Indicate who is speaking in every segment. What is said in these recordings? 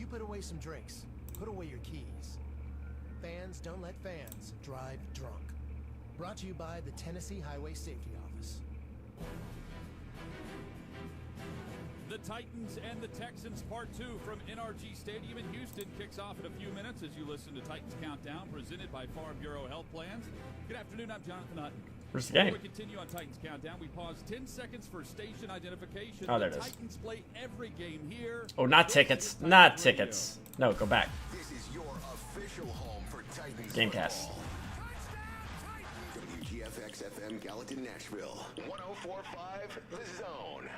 Speaker 1: you put away some drinks? Put away your keys. Fans don't let fans drive drunk. Brought to you by the Tennessee Highway Safety Office.
Speaker 2: The Titans and the Texans Part 2 from NRG Stadium in Houston kicks off in a few minutes as you listen to Titans Countdown presented by Farm Bureau Health Plans. Good afternoon, I'm Jonathan Hutton.
Speaker 3: Where's the game?
Speaker 2: Before we continue on Titans Countdown, we pause 10 seconds for station identification.
Speaker 3: Oh, there it
Speaker 2: the
Speaker 3: is.
Speaker 2: Titans play every game here.
Speaker 3: Oh, not tickets. Not tickets. No, go back.
Speaker 4: This is your official home for Titans
Speaker 3: Gamecast.
Speaker 4: football. WGFX FM Gallatin, Nashville. 104.5 The Zone.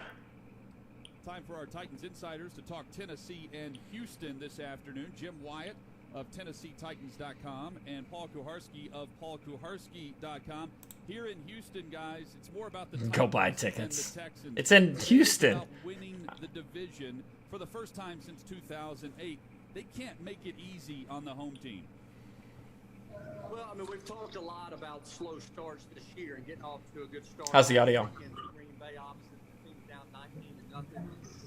Speaker 2: Time for our Titans insiders to talk Tennessee and Houston this afternoon. Jim Wyatt of TennesseeTitans.com and Paul Kuharsky of PaulKuharsky.com. Here in Houston, guys, it's more about the Titans
Speaker 3: Go buy
Speaker 2: and
Speaker 3: tickets.
Speaker 2: the Texans.
Speaker 3: It's in Houston.
Speaker 2: It's about winning the division for the first time since 2008. They can't make it easy on the home team.
Speaker 5: Well, I mean, we've talked a lot about slow starts this year and getting off to a good start.
Speaker 3: How's the audio?
Speaker 5: In Green Bay, opposite the team down 19-0,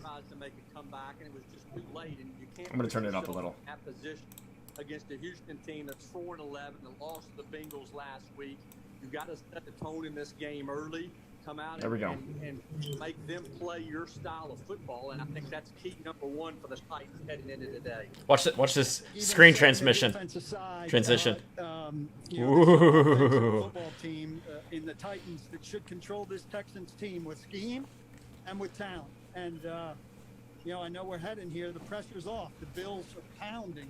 Speaker 5: tries to make a comeback, and it was just too late. And you can't.
Speaker 3: I'm gonna turn it up a
Speaker 5: put yourself
Speaker 3: little.
Speaker 5: in that position against a Houston team that's 4-11 and lost to the Bengals last week. You've got to set the tone in this game early. Come out
Speaker 3: There we go.
Speaker 5: and make them play your style of football, and I think that's key number one for the Titans heading into today.
Speaker 3: Watch this screen transmission. Transition.
Speaker 6: Ooh. Football team in the Titans that should control this Texans team with scheme and with talent. And I know we're heading here. The pressure's off. The Bills are pounding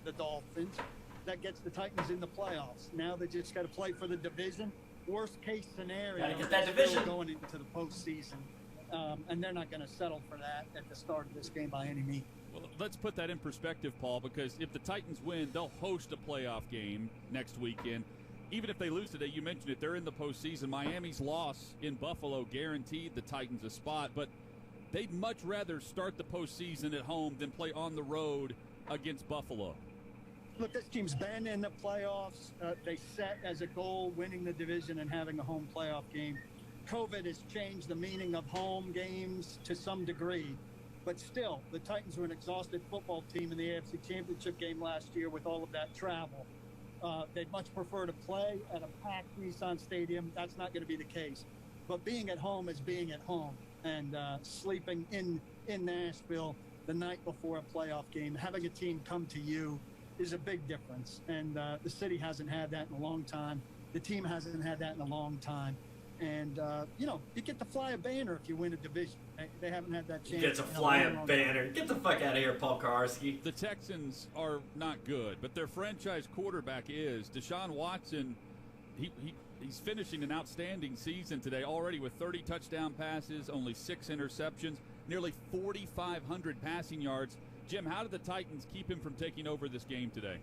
Speaker 6: the Dolphins. That gets the Titans in the playoffs. Now they just got to play for the division. Worst case scenario,
Speaker 3: Gotta get that
Speaker 6: they're
Speaker 3: division.
Speaker 6: still going into the postseason, and they're not going to settle for that at the start of this game by any means.
Speaker 2: Well, let's put that in perspective, Paul, because if the Titans win, they'll host a playoff game next weekend. Even if they lose today, you mentioned it, they're in the postseason. Miami's loss in Buffalo guaranteed the Titans a spot, but they'd much rather start the postseason at home than play on the road against Buffalo.
Speaker 6: Look, this team's been in the playoffs. They set as a goal winning the division and having a home playoff game. COVID has changed the meaning of home games to some degree. But still, the Titans were an exhausted football team in the AFC Championship game last year with all of that travel. They'd much prefer to play at a packed Nissan Stadium. That's not going to be the case. But being at home is being at home. And sleeping in Nashville the night before a playoff game, having a team come to you is a big difference. And the city hasn't had that in a long time. The team hasn't had that in a long time. And, you get to fly a banner if you win a division. They haven't had that chance.
Speaker 3: Get to fly a banner. Get the fuck out of here, Paul Kuharsky.
Speaker 2: The Texans are not good, but their franchise quarterback is. Deshaun Watson, he's finishing an outstanding season today, already with 30 touchdown passes, only 6 interceptions, nearly 4,500 passing yards. Jim, how did the Titans keep him from taking over this game today?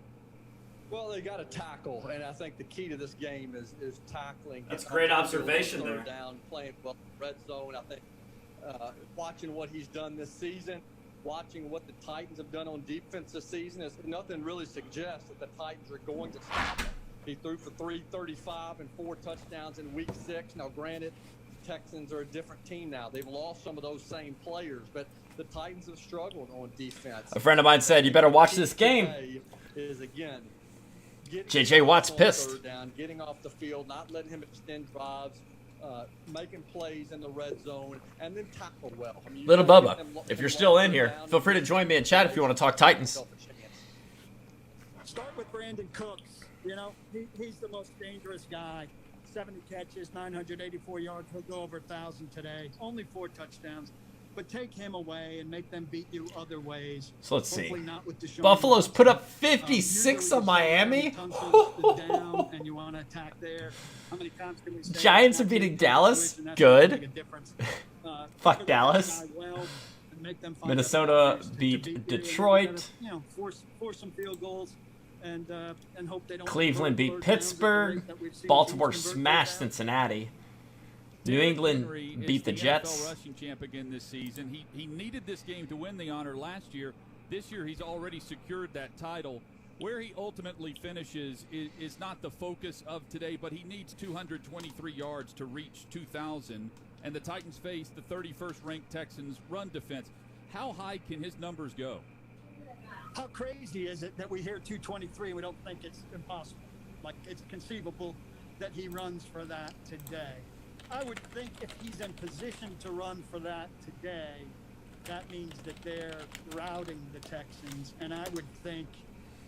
Speaker 5: Well, they got to tackle, and I think the key to this game is tackling.
Speaker 3: That's great observation there.
Speaker 5: Down, playing well, red zone. I think watching what he's done this season, watching what the Titans have done on defense this season, is nothing really suggests that the Titans are going to stop him. He threw for 335 and 4 touchdowns in Week 6. Now, granted, the Texans are a different team now. They've lost some of those same players, but the Titans have struggled on defense.
Speaker 3: A friend of mine said, you better watch this game.
Speaker 5: Is again.
Speaker 3: J.J. Watt's pissed.
Speaker 5: Third down, getting off the field, not letting him extend drives, making plays in the red zone, and then tackle well. I mean,
Speaker 3: Little Bubba, if you're still in here, feel free to join me in chat if you want to talk Titans.
Speaker 6: Start with Brandon Cooks. He's the most dangerous guy. 70 catches, 984 yards. He'll go over 1,000 today. Only 4 touchdowns. But take him away and make them beat you other ways.
Speaker 3: So let's see.
Speaker 6: Hopefully not with Deshaun
Speaker 3: Buffalo's
Speaker 6: Watson.
Speaker 3: put up 56 on Miami.
Speaker 6: Down and you want to attack there. How many times can we say
Speaker 3: Giants are beating Dallas. Good. Fuck Dallas. Minnesota beat Detroit.
Speaker 6: Force some field goals and hope they don't.
Speaker 3: Cleveland beat Pittsburgh. Baltimore smashed Cincinnati. New England beat the Jets.
Speaker 2: NFL rushing champ again this season. He needed this game to win the honor last year. This year he's already secured that title. Where he ultimately finishes is not the focus of today, but he needs 223 yards to reach 2,000. And the Titans face the 31st ranked Texans run defense. How high can his numbers go?
Speaker 6: How crazy is it that we hear 223 and we don't think it's impossible? Like, it's conceivable that he runs for that today. I would think if he's in position to run for that today, that means that they're routing the Texans, and I would think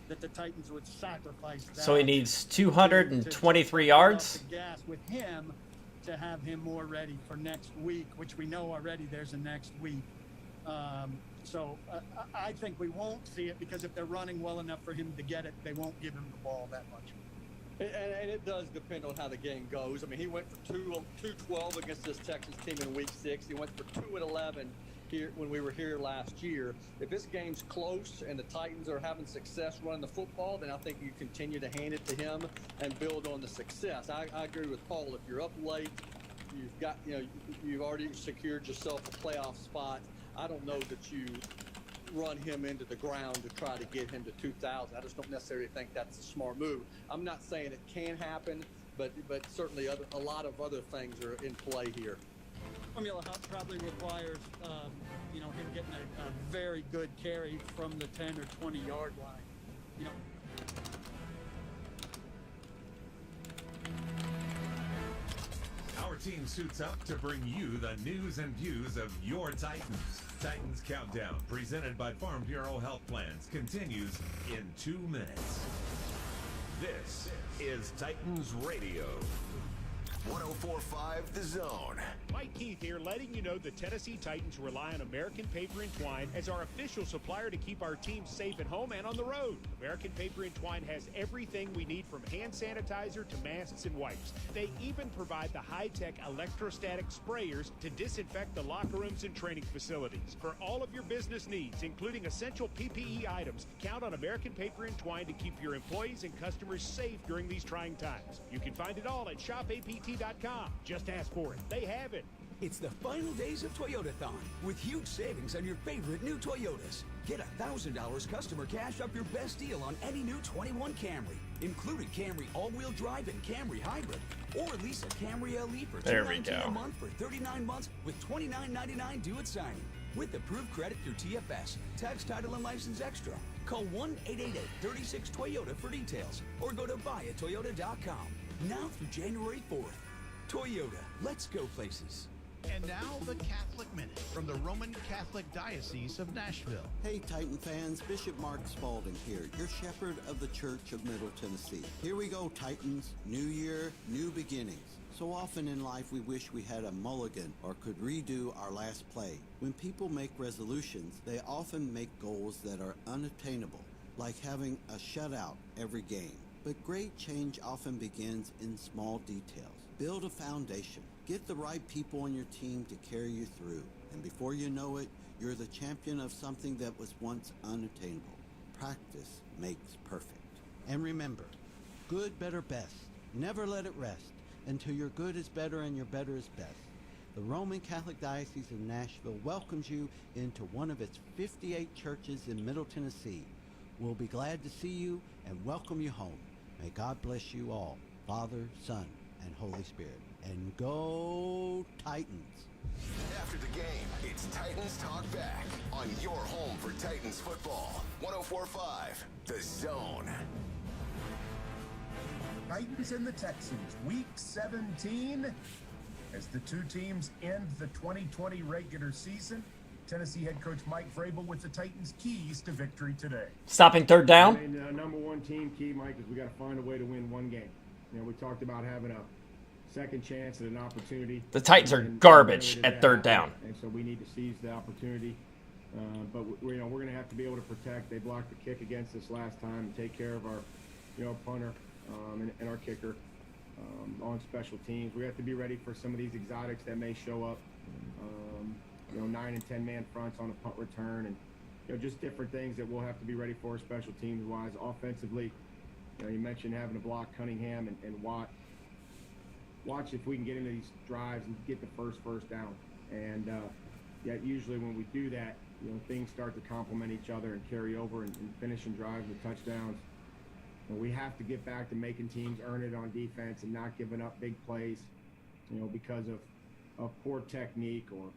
Speaker 6: that the Titans would sacrifice that.
Speaker 3: So he needs 223 yards?
Speaker 6: The gas with him to have him more ready for next week, which we know already there's a next week. So I think we won't see it, because if they're running well enough for him to get it, they won't give him the ball that much.
Speaker 5: And it does depend on how the game goes. I mean, he went for 212 against this Texans team in Week 6. He went for 2-11 here when we were here last year. If this game's close and the Titans are having success running the football, then I think you continue to hand it to him and build on the success. I agree with Paul. If you're up late, you've already secured yourself a playoff spot. I don't know that you run him into the ground to try to get him to 2,000. I just don't necessarily think that's a smart move. I'm not saying it can happen, but certainly a lot of other things are in play here.
Speaker 6: Formula probably requires, him getting a very good carry from the 10 or 20 yard line.
Speaker 7: Our team suits up to bring you the news and views of your Titans. Titans Countdown, presented by Farm Bureau Health Plans, continues in 2 minutes. This is Titans Radio.
Speaker 4: 104.5 The Zone.
Speaker 8: Mike Keith here, letting you know the Tennessee Titans rely on American Paper and Twine as our official supplier to keep our team safe at home and on the road. American Paper and Twine has everything we need, from hand sanitizer to masks and wipes. They even provide the high-tech electrostatic sprayers to disinfect the locker rooms and training facilities. For all of your business needs, including essential PPE items, count on American Paper and Twine to keep your employees and customers safe during these trying times. You can find it all at shopapt.com. Just ask for it. They have it.
Speaker 9: It's the final days of Toyotathon with huge savings on your favorite new Toyotas. Get $1,000 customer cash up your best deal on any new 21 Camry, including Camry all-wheel drive and Camry hybrid, or lease a Camry LE for $219 a month for 39 months with $29.99 due at signing. With approved credit through TFS, tax, title, and license extra. Call 1-888-36-TOYOTA for details, or go to buyatoyota.com. Now through January 4th. Toyota, let's go places.
Speaker 10: And now the Catholic Minute from the Roman Catholic Diocese of Nashville.
Speaker 11: Hey Titan fans, Bishop Mark Spalding here, your shepherd of the Church of Middle Tennessee. Here we go, Titans. New year, new beginnings. So often in life we wish we had a mulligan or could redo our last play. When people make resolutions, they often make goals that are unattainable, like having a shutout every game. But great change often begins in small details. Build a foundation. Get the right people on your team to carry you through. And before you know it, you're the champion of something that was once unattainable. Practice makes perfect. And remember, good, better, best. Never let it rest until your good is better and your better is best. The Roman Catholic Diocese of Nashville welcomes you into one of its 58 churches in Middle Tennessee. We'll be glad to see you and welcome you home. May God bless you all, Father, Son, and Holy Spirit. And go Titans.
Speaker 4: After the game, it's Titans Talk Back on your home for Titans football. 104.5 The Zone.
Speaker 12: Titans and the Texans, Week 17. As the two teams end the 2020 regular season, Tennessee head coach Mike Vrabel with the Titans' keys to victory today.
Speaker 3: Stopping third down.
Speaker 13: Number one team key, Mike, is we got to find a way to win one game. We talked about having a second chance and an opportunity.
Speaker 3: The Titans are garbage at third down.
Speaker 13: And so we need to seize the opportunity. But we're going to have to be able to protect. They blocked the kick against us last time and take care of our punter and our kicker on special teams. We have to be ready for some of these exotics that may show up. 9 and 10 man fronts on a punt return, and just different things that we'll have to be ready for special teams wise. Offensively, you mentioned having to block Cunningham and Watt. Watch if we can get into these drives and get the first down. And usually when we do that, things start to complement each other and carry over and finishing drives with touchdowns. And we have to get back to making teams earn it on defense and not giving up big plays, because of poor technique or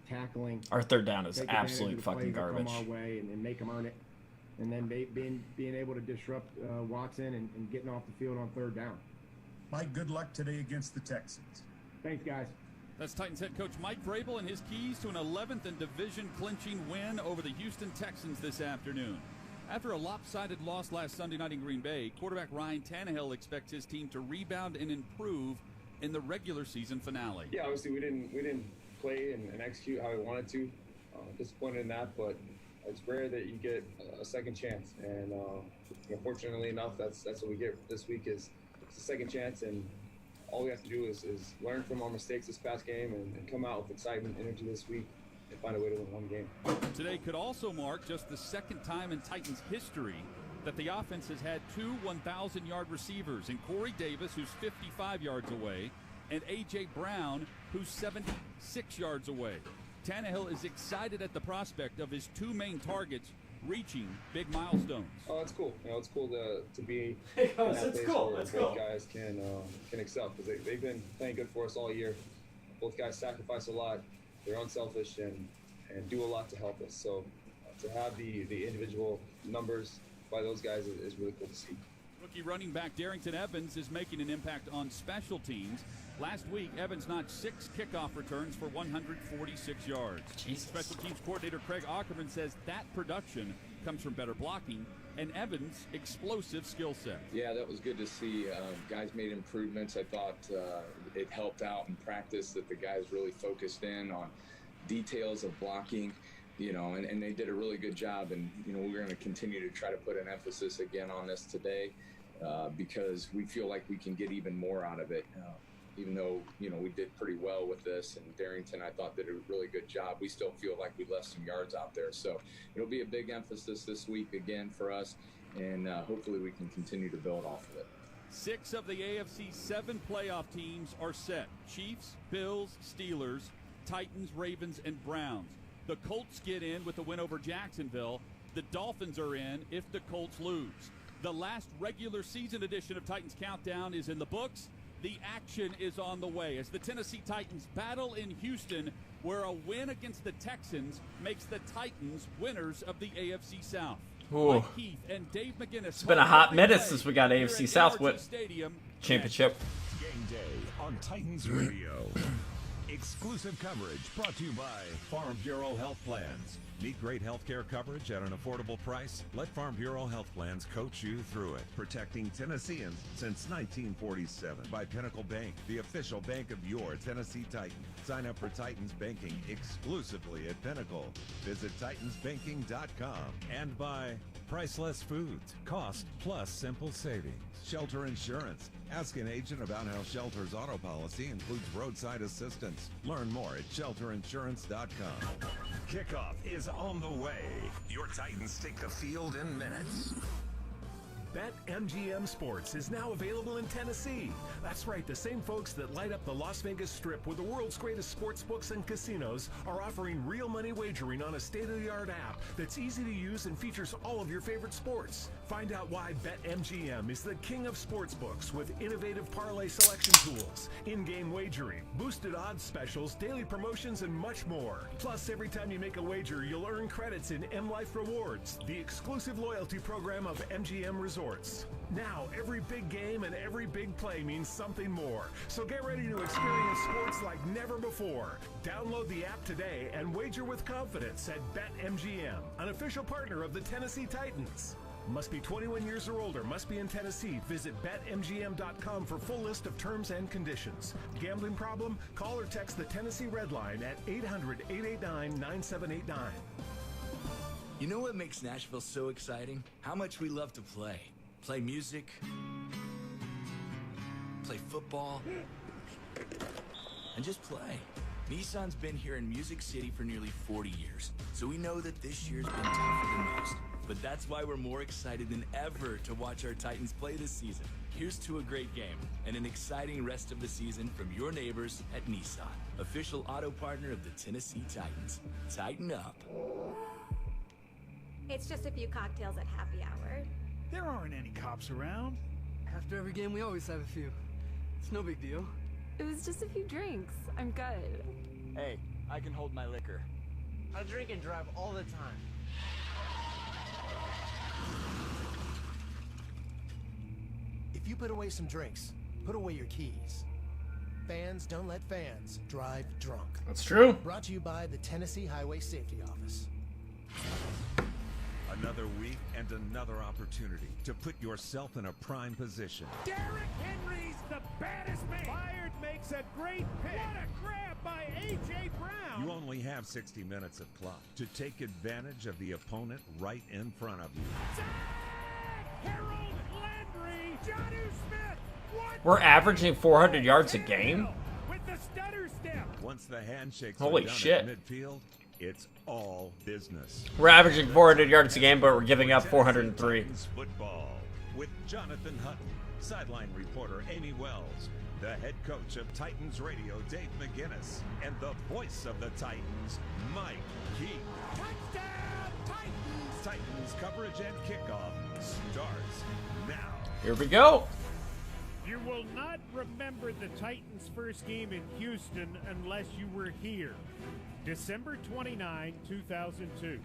Speaker 13: tackling.
Speaker 3: Our third down is
Speaker 13: take advantage
Speaker 3: absolute
Speaker 13: of the
Speaker 3: fucking
Speaker 13: plays that
Speaker 3: garbage.
Speaker 13: Come our way and make them earn it. And then being able to disrupt Watson and getting off the field on third down.
Speaker 12: Mike, good luck today against the Texans.
Speaker 13: Thanks, guys.
Speaker 2: That's Titans head coach Mike Vrabel and his keys to an 11th and division-clinching win over the Houston Texans this afternoon. After a lopsided loss last Sunday night in Green Bay, quarterback Ryan Tannehill expects his team to rebound and improve in the regular season finale.
Speaker 14: Yeah, obviously we didn't play and execute how we wanted to. Disappointed in that, but it's rare that you get a second chance. And fortunately enough, that's what we get this week is it's a second chance, and all we have to do is learn from our mistakes this past game and come out with excitement, energy this week, and find a way to win one game.
Speaker 2: Today could also mark just the second time in Titans history that the offense has had two 1,000-yard receivers in Corey Davis, who's 55 yards away, and A.J. Brown, who's 76 yards away. Tannehill is excited at the prospect of his two main targets reaching big milestones.
Speaker 14: Oh, it's cool. It's cool to be
Speaker 3: It's
Speaker 14: in that place
Speaker 3: cool.
Speaker 14: where
Speaker 3: It's
Speaker 14: both
Speaker 3: cool.
Speaker 14: guys can excel, because they've been playing good for us all year. Both guys sacrifice a lot. They're unselfish and do a lot to help us. So to have the individual numbers by those guys is really cool to see.
Speaker 2: Rookie running back Darrington Evans is making an impact on special teams. Last week, Evans notched 6 kickoff returns for 146 yards.
Speaker 3: Jesus.
Speaker 2: Special teams coordinator Craig Ackerman says that production comes from better blocking and Evans' explosive skill set.
Speaker 15: Yeah, that was good to see. Guys made improvements. I thought it helped out in practice that the guys really focused in on details of blocking, and they did a really good job. And, we're going to continue to try to put an emphasis again on this today because we feel like we can get even more out of it. Even though, we did pretty well with this, and Darrington, I thought, did a really good job. We still feel like we left some yards out there. So it'll be a big emphasis this week again for us, and hopefully we can continue to build off of it.
Speaker 2: 6 of the AFC 7 playoff teams are set. Chiefs, Bills, Steelers, Titans, Ravens, and Browns. The Colts get in with a win over Jacksonville. The Dolphins are in if the Colts lose. The last regular season edition of Titans Countdown is in the books. The action is on the way as the Tennessee Titans battle in Houston, where a win against the Texans makes the Titans winners of the AFC South.
Speaker 3: Ooh.
Speaker 2: Mike Heath and Dave McGinnis.
Speaker 3: It's been a hot minute
Speaker 2: play
Speaker 3: since we got
Speaker 2: here
Speaker 3: AFC
Speaker 2: at
Speaker 3: South
Speaker 2: NRG Stadium.
Speaker 3: championship.
Speaker 7: Game day on Titans Radio. Exclusive coverage brought to you by Farm Bureau Health Plans. Need great healthcare coverage at an affordable price? Let Farm Bureau Health Plans coach you through it. Protecting Tennesseans since 1947 by Pinnacle Bank, the official bank of your Tennessee Titans. Sign up for Titans Banking exclusively at Pinnacle. Visit TitansBanking.com. And by Priceless Foods, cost plus simple savings. Shelter Insurance. Ask an agent about how Shelter's auto policy includes roadside assistance. Learn more at shelterinsurance.com. Kickoff is on the way. Your Titans take the field in minutes.
Speaker 16: BetMGM Sports is now available in Tennessee. That's right, the same folks that light up the Las Vegas Strip with the world's greatest sports books and casinos are offering real money wagering on a state-of-the-art app that's easy to use and features all of your favorite sports. Find out why BetMGM is the king of sports books with innovative parlay selection tools, in-game wagering, boosted odds specials, daily promotions, and much more. Plus, every time you make a wager, you'll earn credits in M Life Rewards, the exclusive loyalty program of MGM Resorts. Now, every big game and every big play means something more. So get ready to experience sports like never before. Download the app today and wager with confidence at BetMGM, an official partner of the Tennessee Titans. Must be 21 years or older, must be in Tennessee. Visit BetMGM.com for full list of terms and conditions. Gambling problem? Call or text the Tennessee Red Line at 800-889-9789.
Speaker 17: You know what makes Nashville so exciting? How much we love to play. Play music, play football, and just play. Nissan's been here in Music City for nearly 40 years, so we know that this year's been tougher than most. But that's why we're more excited than ever to watch our Titans play this season. Here's to a great game and an exciting rest of the season from your neighbors at Nissan, official auto partner of the Tennessee Titans. Tighten up.
Speaker 18: It's just a few cocktails at happy hour.
Speaker 19: There aren't any cops around. After every game, we always have a few. It's no big deal.
Speaker 18: It was just a few drinks. I'm good.
Speaker 20: Hey, I can hold my liquor. I drink and drive all the time.
Speaker 1: If you put away some drinks, put away your keys. Fans don't let fans drive drunk.
Speaker 3: That's true.
Speaker 1: Brought to you by the Tennessee Highway Safety Office.
Speaker 7: Another week and another opportunity to put yourself in a prime position.
Speaker 8: Derrick Henry's the baddest man. Fired makes a great pick. What a grab by A.J. Brown.
Speaker 7: You only have 60 minutes of clock to take advantage of the opponent right in front of you.
Speaker 8: Harold Landry, Jonnu Smith.
Speaker 3: We're averaging 400 yards a game?
Speaker 8: With the stutter step.
Speaker 7: Once the handshakes
Speaker 3: Holy
Speaker 7: are done
Speaker 3: shit.
Speaker 7: at midfield, it's all business.
Speaker 3: We're averaging 400 yards a game, but we're giving up 403.
Speaker 7: Titans football with Jonathan Hutton, sideline reporter Amy Wells, the head coach of Titans Radio Dave McGinnis, and the voice of the Titans, Mike Keith.
Speaker 8: Touchdown Titans!
Speaker 7: Titans coverage and kickoff starts now.
Speaker 3: Here we go.
Speaker 8: You will not remember the Titans' first game in Houston unless you were here. December 29, 2002.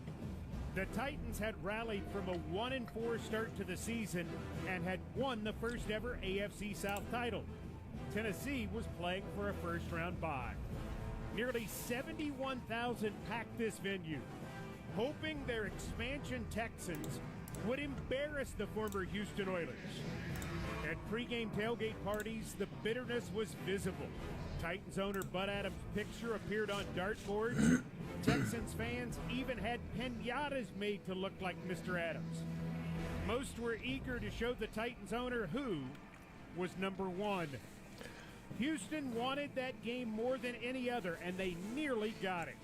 Speaker 8: The Titans had rallied from a 1-4 start to the season and had won the first ever AFC South title. Tennessee was playing for a first-round bye. Nearly 71,000 packed this venue, hoping their expansion Texans would embarrass the former Houston Oilers. At pregame tailgate parties, the bitterness was visible. Titans owner Bud Adams' picture appeared on dartboards. Texans fans even had piñatas made to look like Mr. Adams. Most were eager to show the Titans owner who was number one. Houston wanted that game more than any other, and they nearly got it.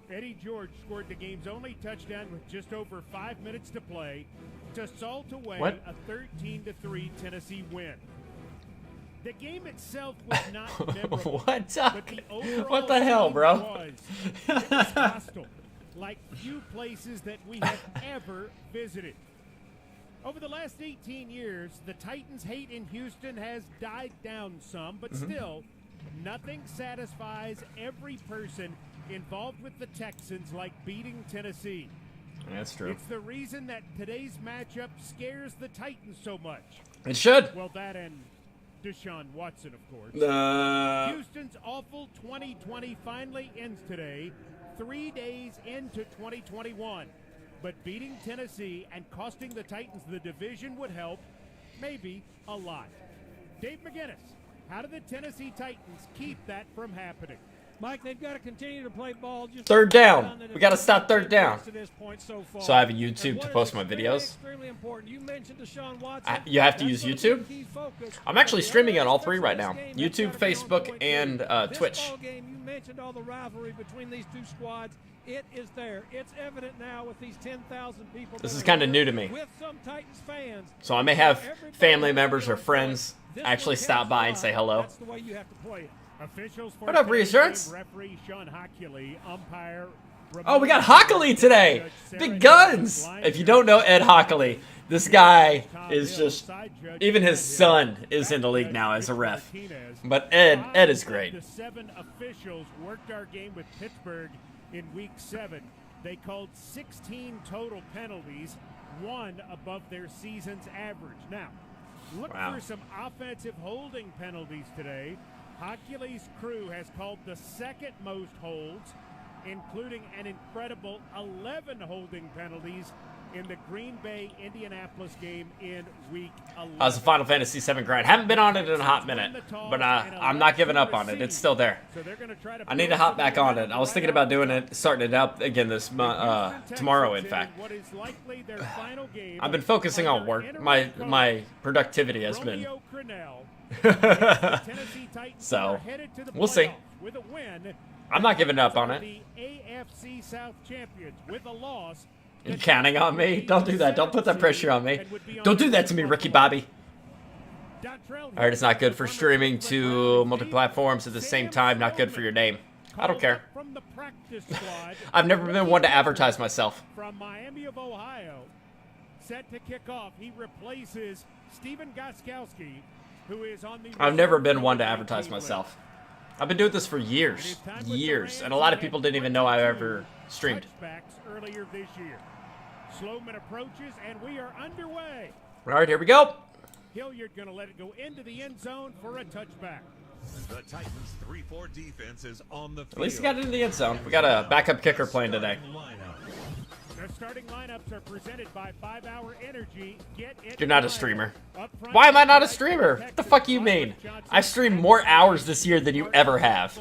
Speaker 8: Eddie George scored the game's only touchdown with just over 5 minutes to play to salt away a 13-3 Tennessee win. The game itself was not memorable.
Speaker 3: What?
Speaker 8: But the overall
Speaker 3: What the hell, bro?
Speaker 8: it was hostile, like few places that we have ever visited. Over the last 18 years, the Titans' hate in Houston has died down some, but still, nothing satisfies every person involved with the Texans like beating Tennessee.
Speaker 3: That's true.
Speaker 8: It's the reason that today's matchup scares the Titans so much.
Speaker 3: It should.
Speaker 8: Well, that and Deshaun Watson, of course. Houston's awful 2020 finally ends today, 3 days into 2021. But beating Tennessee and costing the Titans the division would help, maybe a lot. Dave McGinnis, how do the Tennessee Titans keep that from happening?
Speaker 21: Mike, they've got to continue to play ball. Just
Speaker 3: Third down. We got to stop third down.
Speaker 21: To this point so far.
Speaker 3: So I have a YouTube to post my videos.
Speaker 21: Extremely important. You mentioned Deshaun Watson.
Speaker 3: You have to use YouTube? I'm actually streaming on all three right now. YouTube, Facebook, and Twitch.
Speaker 21: Game, you mentioned all the rivalry between these two squads. It is there. It's evident now with these 10,000 people.
Speaker 3: This is kind of new to me.
Speaker 21: With some Titans fans.
Speaker 3: So I may have family members or friends actually stop by and say hello.
Speaker 21: That's the way you have to play it.
Speaker 8: Officials for
Speaker 3: What up, research?
Speaker 8: referee Sean Hockley, umpire.
Speaker 3: Oh, we got Hockley today. Big guns. If you don't know Ed Hockley, this guy is just, even his son is in the league now as a ref. But Ed is great.
Speaker 8: The 7 officials worked our game with Pittsburgh in week 7. They called 16 total penalties, 1 above their season's average. Now, look for some offensive holding penalties today. Hockley's crew has called the second most holds, including an incredible 11 holding penalties in the Green Bay-Indianapolis game in Week 11.
Speaker 3: How's the Final Fantasy VII grind? Haven't been on it in a hot minute, but I'm not giving up on it. It's still there. I need to hop back on it. I was thinking about doing it, starting it up again this tomorrow, in fact. I've been focusing on work. My productivity has been... So, we'll see. I'm not giving up on it.
Speaker 8: AFC South champions with a loss.
Speaker 3: You counting on me? Don't do that. Don't put that pressure on me. Don't do that to me, Ricky Bobby. Alright, it's not good for streaming to multi-platforms at the same time. Not good for your name. I don't care. I've never been one to advertise myself.
Speaker 8: From Miami of Ohio, set to kick off, he replaces Stephen Gostkowski, who is on the...
Speaker 3: I've never been one to advertise myself. I've been doing this for years, and a lot of people didn't even know I ever streamed.
Speaker 8: Earlier this year. Sloman approaches, and we are underway.
Speaker 3: All right, here we go.
Speaker 8: Hilliard going to let it go into the end zone for a touchback.
Speaker 7: The Titans 3-4 defense is on the field.
Speaker 3: At least he got it into the end zone. We got a backup kicker playing today.
Speaker 8: The starting lineups are presented by 5 Hour Energy.
Speaker 3: You're not a streamer. Why am I not a streamer? What the fuck you mean? I've streamed more hours this year than you ever have.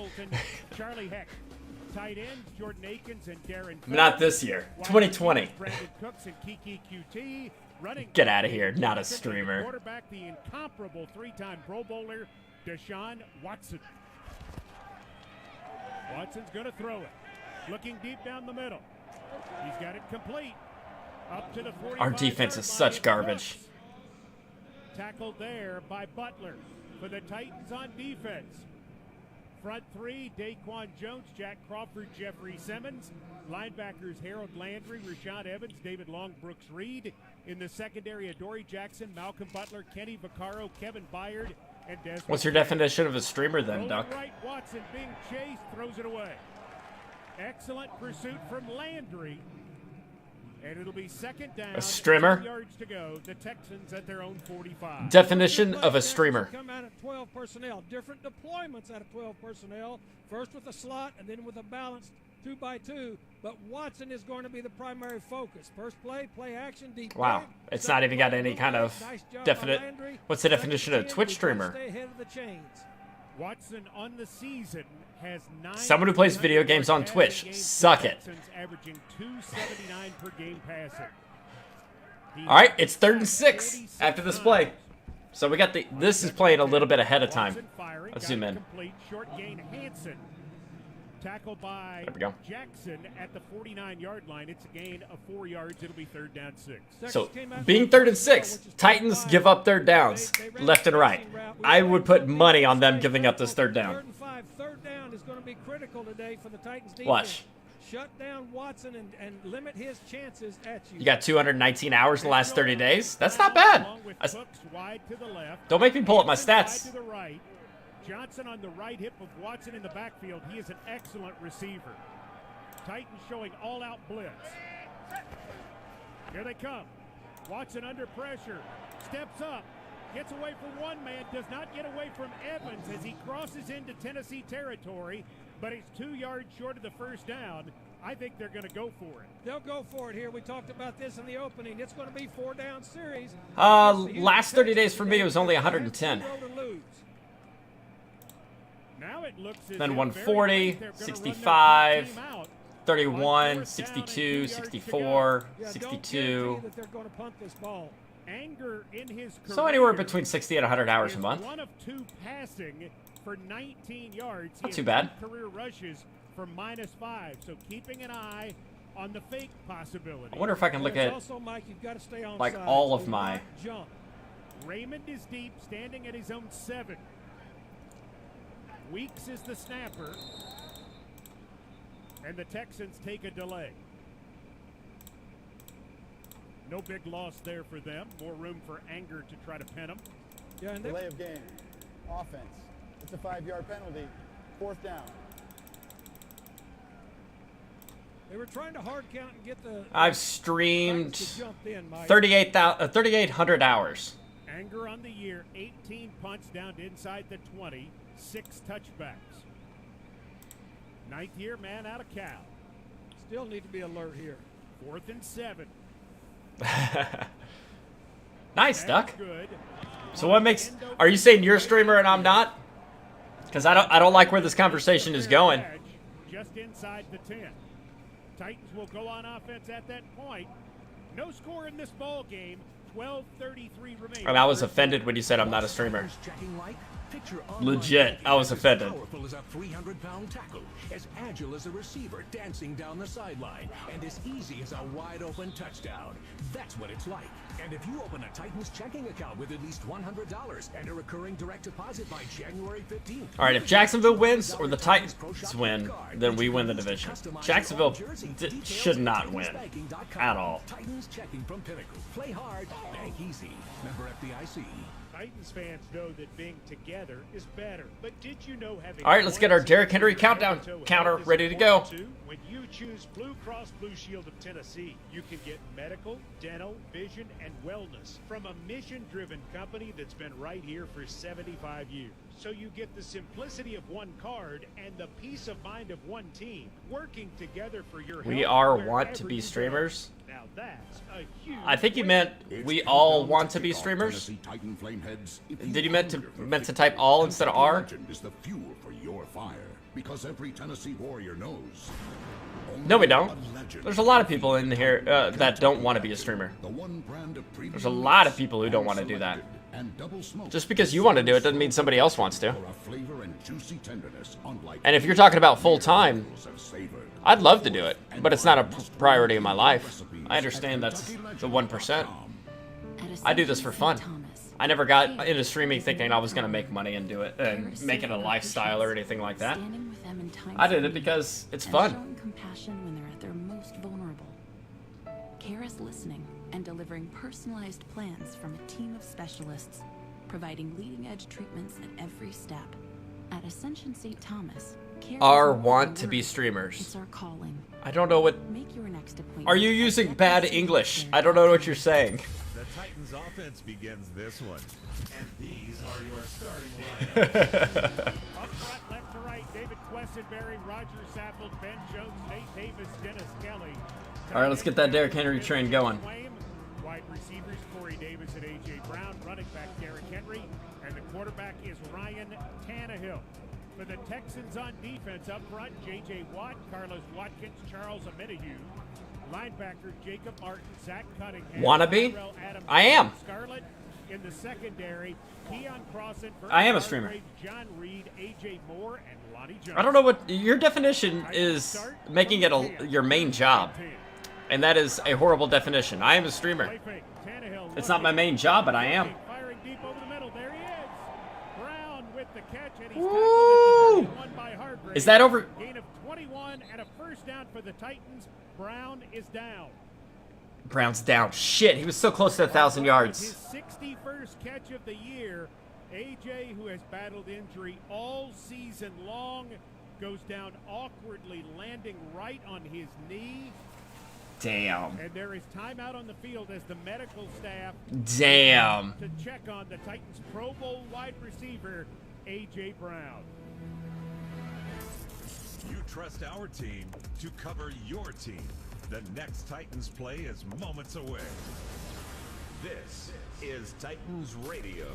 Speaker 8: Charlie Heck. Tight ends, Jordan Akins and Darren.
Speaker 3: Not this year. 2020.
Speaker 8: Brandon Cooks and Kiki QT.
Speaker 3: Get out of here. Not a streamer.
Speaker 8: Quarterback, the incomparable 3-time Pro Bowler, Deshaun Watson. Watson's going to throw it. Looking deep down the middle. He's got it complete. Up to the 45.
Speaker 3: Our defense is such garbage.
Speaker 8: Tackled there by Butler for the Titans on defense. Front three, Daquan Jones, Jack Crawford, Jeffrey Simmons. Linebackers, Harold Landry, Rashawn Evans, David Long, Brooks Reed. In the secondary, Adoree Jackson, Malcolm Butler, Kenny Vaccaro, Kevin Byard, and Desmond.
Speaker 3: What's your definition of a streamer then, Duck?
Speaker 8: Right, Watson being chased, throws it away. Excellent pursuit from Landry. And it'll be second down.
Speaker 3: A streamer?
Speaker 8: 2 yards to go. The Texans at their own 45.
Speaker 3: Definition of a streamer.
Speaker 21: Come out at 12 personnel. Different deployments out of 12 personnel. First with a slot and then with a balanced 2x2. But Watson is going to be the primary focus. First play, play action, deep.
Speaker 3: Wow. It's not even got any kind of definite. What's the definition of a Twitch streamer?
Speaker 21: Stay ahead of the chains.
Speaker 8: Watson on the season has 9.
Speaker 3: Someone who plays video games on Twitch. Suck it.
Speaker 8: Averaging 279 per game passing.
Speaker 3: All right, it's 3rd and 6 after this play. So we got the. This is playing a little bit ahead of time. Let's zoom in.
Speaker 8: Short gain Hansen. Tackled by Jackson at the 49-yard line. It's a gain of 4 yards. It'll be 3rd down 6.
Speaker 3: So being 3rd and 6, Titans give up 3rd downs left and right. I would put money on them giving up this 3rd down.
Speaker 21: 3rd and 5. 3rd down is going to be critical today for the Titans defense.
Speaker 3: Watch.
Speaker 21: Shut down Watson and limit his chances at you.
Speaker 3: You got 219 hours in the last 30 days? That's not bad. Don't make me pull up my stats.
Speaker 8: Johnson on the right hip of Watson in the backfield. He is an excellent receiver. Titans showing all-out blitz. Here they come. Watson under pressure. Steps up. Gets away from one man. Does not get away from Evans as he crosses into Tennessee territory. But he's 2 yards short of the 1st down. I think they're going to go for it.
Speaker 21: They'll go for it here. We talked about this in the opening. It's going to be 4-down series.
Speaker 3: Last 30 days for me, it was only 110.
Speaker 8: Now it looks
Speaker 3: then 140, 65, 31, 62, 64, 62. So anywhere between 60 and 100 hours a month.
Speaker 8: 1 of 2 passing for 19 yards.
Speaker 3: Not too bad.
Speaker 8: Career rushes for -5. So keeping an eye on the fake possibility.
Speaker 3: I wonder if I can look at
Speaker 21: also, Mike, you've got to stay on
Speaker 3: like
Speaker 21: side.
Speaker 3: all of my.
Speaker 21: Jump.
Speaker 8: Raymond is deep, standing at his own 7. Weeks is the snapper. And the Texans take a delay. No big loss there for them. More room for Anger to try to pin them.
Speaker 5: Yeah, and delay of game. Offense. It's a 5-yard penalty. 4th down.
Speaker 21: They were trying to hard count and get the.
Speaker 3: I've streamed 3,800 hours.
Speaker 8: Anger on the year, 18 punts down to inside the 20, 6 touchbacks. 9th year man out of Cal.
Speaker 21: Still need to be alert here.
Speaker 8: 4th and 7.
Speaker 3: Nice, Duck. So what makes? Are you saying you're a streamer and I'm not? Because I don't like where this conversation is going.
Speaker 8: Just inside the 10. Titans will go on offense at that point. No score in this ball game. 12:33 remaining.
Speaker 3: And I was offended when you said I'm not a streamer. Legit, I was offended.
Speaker 9: Powerful as a 300-pound tackle, as agile as a receiver dancing down the sideline, and as easy as a wide-open touchdown. That's what it's like. And if you open a Titans checking account with at least $100 and a recurring direct deposit by January 15th.
Speaker 3: All right, if Jacksonville wins or the Titans win, then we win the division. Jacksonville should not win at all.
Speaker 9: Titans checking from Pinnacle. Play hard, bank easy. Member FDIC.
Speaker 8: Titans fans know that being together is better. But did you know having
Speaker 3: All right, let's get our Derrick Henry countdown counter ready to go.
Speaker 8: When you choose Blue Cross Blue Shield of Tennessee, you can get medical, dental, vision, and wellness from a mission-driven company that's been right here for 75 years. So you get the simplicity of one card and the peace of mind of one team working together for your health.
Speaker 3: We are want to be streamers.
Speaker 8: Now that's a huge
Speaker 3: I think you meant we all want to be streamers. Did you meant to type all instead of R?
Speaker 6: Legend is the fuel for your fire, because every Tennessee Warrior knows.
Speaker 3: No, we don't. There's a lot of people in here that don't want to be a streamer. There's a lot of people who don't want to do that. Just because you want to do it doesn't mean somebody else wants to. And if you're talking about full time, I'd love to do it, but it's not a priority in my life. I understand that's the 1%. I do this for fun. I never got into streaming thinking I was going to make money and do it and make it a lifestyle or anything like that. I did it because it's fun.
Speaker 22: Showing compassion when they're at their most vulnerable. Care is listening and delivering personalized plans from a team of specialists, providing leading-edge treatments at every step. At Ascension St. Thomas, care
Speaker 3: Our
Speaker 22: isn't
Speaker 3: want to
Speaker 22: work,
Speaker 3: be streamers.
Speaker 22: It's our calling.
Speaker 3: I don't know what.
Speaker 22: Make your next appointment.
Speaker 3: Are you using bad English? I don't know what you're saying.
Speaker 7: The Titans offense begins this one. And these are your starting lineups.
Speaker 8: Up front, left to right, David Questenberry, Roger Saffold, Ben Jones, Nate Davis, Dennis Kelly.
Speaker 3: All right, let's get that Derrick Henry train going.
Speaker 8: Wide receivers, Corey Davis and A.J. Brown. Running back, Derrick Henry. And the quarterback is Ryan Tannehill. For the Texans on defense, up front, J.J. Watt, Carlos Watkins, Charles Omenihu. Linebacker, Jacob Martin, Zach Cunningham.
Speaker 3: Wannabe? I am.
Speaker 8: Scarlett in the secondary, Keon Crossan,
Speaker 3: I am a streamer.
Speaker 8: John Reed, A.J. Moore, and Lonnie Johnson.
Speaker 3: I don't know what your definition is. Making it your main job, and that is a horrible definition. I am a streamer. It's not my main job, but I am.
Speaker 8: Firing deep over the middle. There he is. Brown with the catch, and he's
Speaker 3: Woo!
Speaker 8: by Hargrave.
Speaker 3: Is that over?
Speaker 8: Gain of 21 and a first down for the Titans. Brown is down.
Speaker 3: Brown's down. Shit, he was so close to 1,000 yards.
Speaker 8: His 61st catch of the year. AJ, who has battled injury all season long, goes down awkwardly, landing right on his knee.
Speaker 3: Damn.
Speaker 8: And there is timeout on the field as the medical staff
Speaker 3: Damn.
Speaker 8: to check on the Titans Pro Bowl wide receiver, A.J. Brown.
Speaker 7: You trust our team to cover your team. The next Titans play is moments away. This is Titans Radio.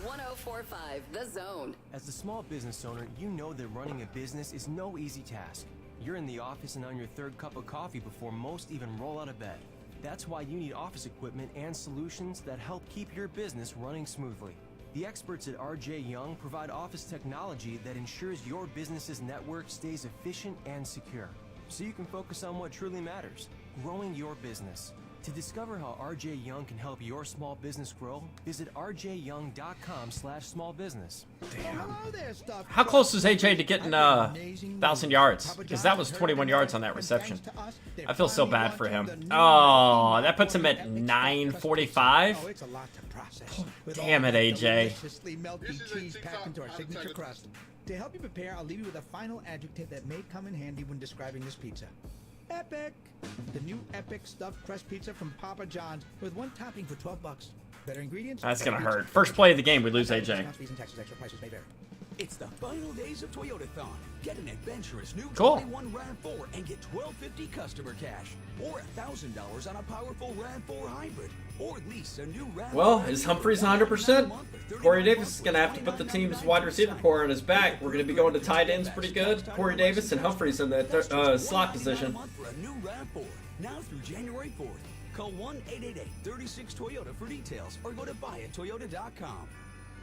Speaker 23: 104.5 The Zone.
Speaker 24: As a small business owner, you know that running a business is no easy task. You're in the office and on your third cup of coffee before most even roll out of bed. That's why you need office equipment and solutions that help keep your business running smoothly. The experts at RJ Young provide office technology that ensures your business's network stays efficient and secure, so you can focus on what truly matters, growing your business. To discover how RJ Young can help your small business grow, visit rjyoung.com/smallbusiness.
Speaker 3: Damn. How close is AJ to getting 1,000 yards? Because that was 21 yards on that reception. I feel so bad for him. Oh, that puts him at 945. Damn it, AJ.
Speaker 25: Melty cheese packed into our signature crust. To help you prepare, I'll leave you with a final adjective that may come in handy when describing this pizza. Epic! The new Epic Stuffed Crust Pizza from Papa John's with one topping for $12. Better ingredients?
Speaker 3: That's gonna hurt. First play of the game, we lose AJ.
Speaker 9: It's the final days of Toyotathon. Get an adventurous new
Speaker 3: Cool.
Speaker 9: 21 RAV4 and get $1,250 customer cash, or $1,000 on a powerful RAV4 hybrid, or lease a new RAV4.
Speaker 3: Well, is Humphries 100%? Corey Davis is going to have to put the team's wide receiver core on his back. We're going to be going to tight ends pretty good. Corey Davis and Humphries in the slot position.
Speaker 9: For a new RAV4, now through January 4th. Call 1-888-36-TOYOTA for details, or go to buyatoyota.com.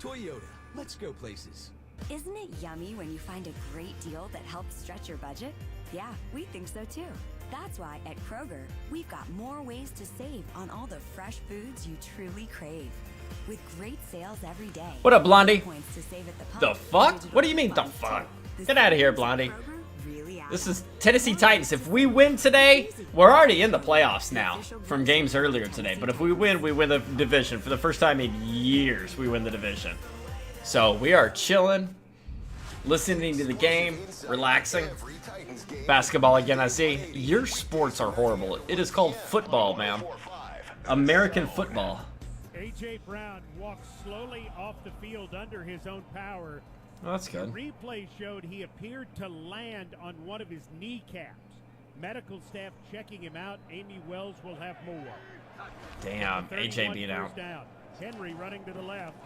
Speaker 9: Toyota, let's go places.
Speaker 23: Isn't it yummy when you find a great deal that helps stretch your budget? Yeah, we think so too. That's why at Kroger, we've got more ways to save on all the fresh foods you truly crave. With great sales every day.
Speaker 3: What up, Blondie?
Speaker 23: Points to save at the pump.
Speaker 3: The fuck? What do you mean, the fuck? Get out of here, Blondie.
Speaker 23: Kroger really
Speaker 3: This is Tennessee Titans. If we win today, we're already in the playoffs now from games earlier today. But if we win the division. For the first time in years, we win the division. So we are chilling, listening to the game, relaxing. Basketball again, I see. Your sports are horrible. It is called football, man. American football.
Speaker 8: A.J. Brown walks slowly off the field under his own power.
Speaker 3: Oh, that's good.
Speaker 8: The replay showed he appeared to land on one of his kneecaps. Medical staff checking him out. Amy Wells will have more.
Speaker 3: Damn, AJ beat out.
Speaker 8: Down. Henry running to the left.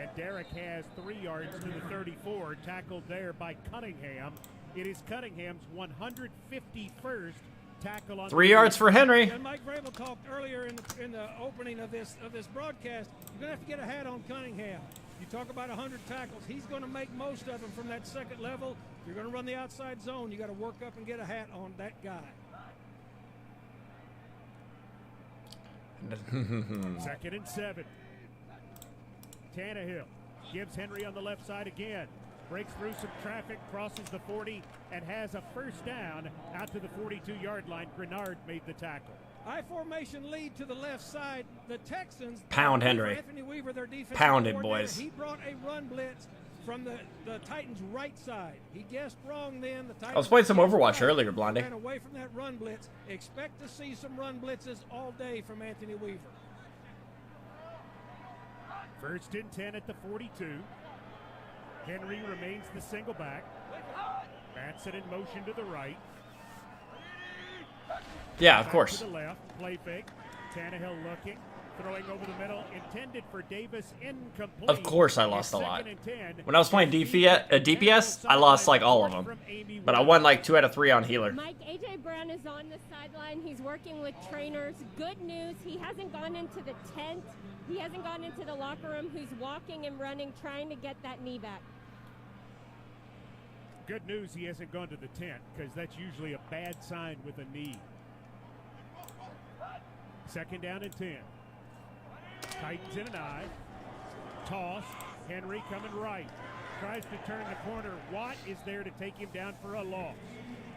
Speaker 8: And Derek has 3 yards to the 34. Tackled there by Cunningham. It is Cunningham's 151st tackle on
Speaker 3: 3 yards for Henry.
Speaker 21: And Mike Vrabel talked earlier in the opening of this broadcast. You're gonna have to get a hat on Cunningham. You talk about 100 tackles. He's going to make most of them from that second level. You're going to run the outside zone. You got to work up and get a hat on that guy.
Speaker 8: 2nd and 7. Tannehill gives Henry on the left side again. Breaks through some traffic, crosses the 40, and has a first down out to the 42-yard line. Grenard made the tackle.
Speaker 21: I formation lead to the left side. The Texans
Speaker 3: pound Henry.
Speaker 21: Anthony Weaver, their defensive
Speaker 3: pounded,
Speaker 21: coordinator.
Speaker 3: boys.
Speaker 21: He brought a run blitz from the Titans' right side. He guessed wrong then. The Titans
Speaker 3: I was playing some Overwatch earlier, Blondie.
Speaker 21: Ran away from that run blitz. Expect to see some run blitzes all day from Anthony Weaver.
Speaker 8: 1st and 10 at the 42. Henry remains the single back. Batson in motion to the right.
Speaker 3: Yeah, of course.
Speaker 8: To the left, play fake. Tannehill looking, throwing over the middle, intended for Davis, incomplete.
Speaker 3: Of course I lost a lot. When I was playing DPS, I lost like all of them. But I won like 2 out of 3 on healer.
Speaker 4: Mike, A.J. Brown is on the sideline. He's working with trainers. Good news, he hasn't gone into the tent. He hasn't gone into the locker room. He's walking and running, trying to get that knee back.
Speaker 8: Good news, he hasn't gone to the tent, because that's usually a bad sign with a knee. 2nd down and 10. Titans in an eye. Toss. Henry coming right. Tries to turn the corner. Watt is there to take him down for a loss.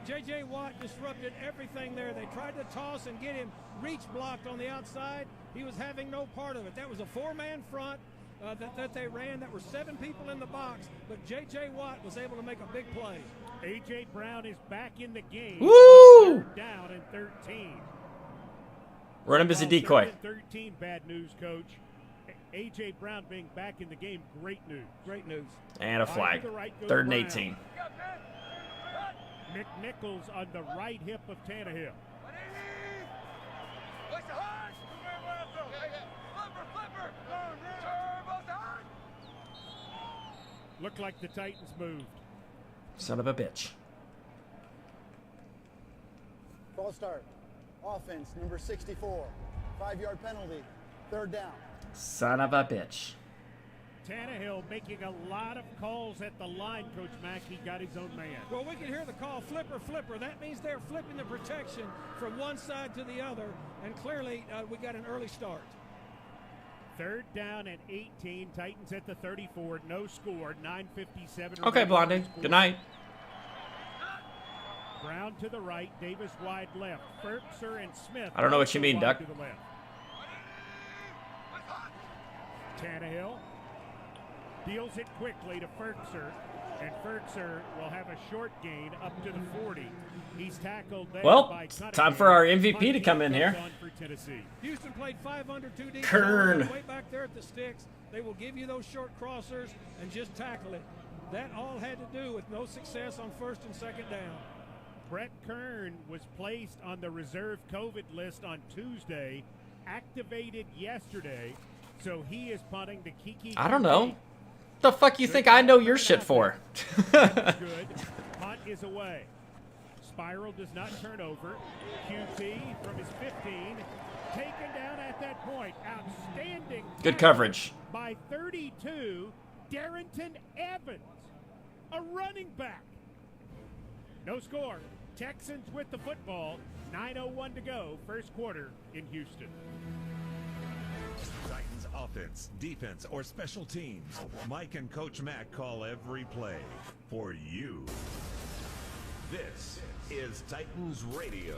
Speaker 21: J.J. Watt disrupted everything there. They tried to toss and get him reach blocked on the outside. He was having no part of it. That was a 4-man front that they ran. That were 7 people in the box. But J.J. Watt was able to make a big play.
Speaker 8: A.J. Brown is back in the game.
Speaker 3: Woo!
Speaker 8: 3rd down and 13.
Speaker 3: Run him as a decoy.
Speaker 8: 13, bad news, Coach. A.J. Brown being back in the game, great news.
Speaker 21: Great news.
Speaker 3: And a flag. 3rd and 18.
Speaker 8: McNichols on the right hip of Tannehill. Looked like the Titans moved.
Speaker 3: Son of a bitch.
Speaker 5: False start. Offense, number 64. 5-yard penalty. 3rd down.
Speaker 3: Son of a bitch.
Speaker 8: Tannehill making a lot of calls at the line, Coach Mack. He got his own man.
Speaker 21: Well, we can hear the call, flipper, flipper. That means they're flipping the protection from one side to the other, and clearly we got an early start.
Speaker 8: 3rd down and 18. Titans at the 34. No score. 9:57.
Speaker 3: Okay, Blondie. Good night.
Speaker 8: Brown to the right. Davis wide left. Ferkser and Smith.
Speaker 3: I don't know what you mean, Duck.
Speaker 8: Tannehill deals it quickly to Ferkser, and Ferkser will have a short gain up to the 40. He's tackled there by
Speaker 3: time for our MVP to come in here.
Speaker 21: Houston played 5 under 2 deep.
Speaker 3: Kern.
Speaker 21: Way back there at the sticks. They will give you those short crossers and just tackle it. That all had to do with no success on 1st and 2nd down.
Speaker 8: Brett Kern was placed on the reserve COVID list on Tuesday, activated yesterday, so he is punting to Kiki.
Speaker 3: I don't know. What the fuck you think I know your shit for?
Speaker 8: Good. Punt is away. Spiral does not turn over. QT from his 15. Taken down at that point. Outstanding.
Speaker 3: Good coverage.
Speaker 8: By 32, Darrington Evans, a running back. No score. Texans with the football. 9:01 to go. 1st quarter in Houston.
Speaker 7: Titans offense, defense, or special teams. Mike and Coach Mack call every play for you. This is Titans Radio.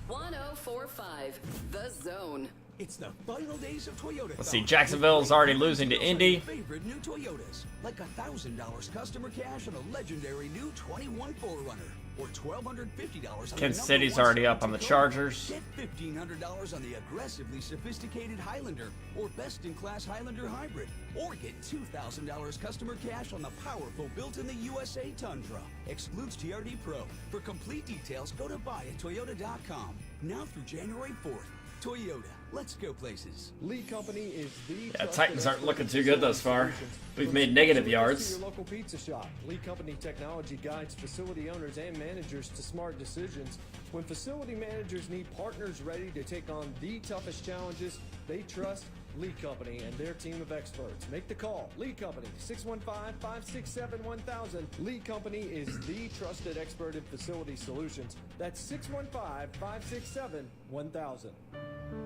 Speaker 10: 1045 The Zone.
Speaker 9: It's the final days of Toyota.
Speaker 3: Let's see, Jacksonville's already losing to Indy.
Speaker 9: Favorite new Toyotas, like $1,000 customer cash on a legendary new 21 4Runner, or $1,250 on
Speaker 3: Kansas City's already up on the Chargers.
Speaker 9: Get $1,500 on the aggressively sophisticated Highlander, or best-in-class Highlander Hybrid, or get $2,000 customer cash on the powerful built-in-the-USA Tundra. Excludes TRD Pro. For complete details, go to buyatoyota.com. Now through January 4th. Toyota. Let's go places.
Speaker 11: Lee Company is the
Speaker 3: Titans aren't looking too good thus far. We've made negative yards.
Speaker 11: Your local pizza shop. Lee Company technology guides facility owners and managers to smart decisions. When facility managers need partners ready to take on the toughest challenges, they trust Lee Company and their team of experts. Make the call. Lee Company, 615-567-1000. Lee Company is the trusted expert in facility solutions. That's 615-567-1000.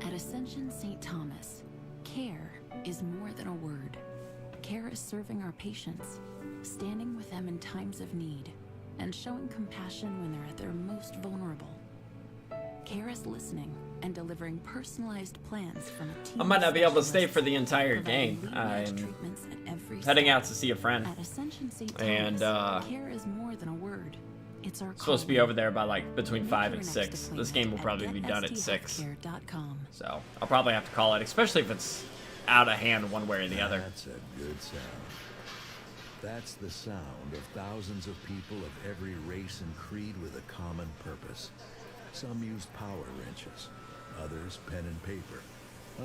Speaker 22: At Ascension St. Thomas, care is more than a word. Care is serving our patients, standing with them in times of need, and showing compassion when they're at their most vulnerable. Care is listening and delivering personalized plans from a team.
Speaker 3: I might not be able to stay for the entire game. I'm heading out to see a friend, and
Speaker 22: care is more than a word. It's our
Speaker 3: supposed to be over there by like between 5 and 6. This game will probably be done at 6, so I'll probably have to call it, especially if it's out of hand one way or the other.
Speaker 12: That's a good sound. That's the sound of thousands of people of every race and creed with a common purpose. Some use power wrenches, others pen and paper,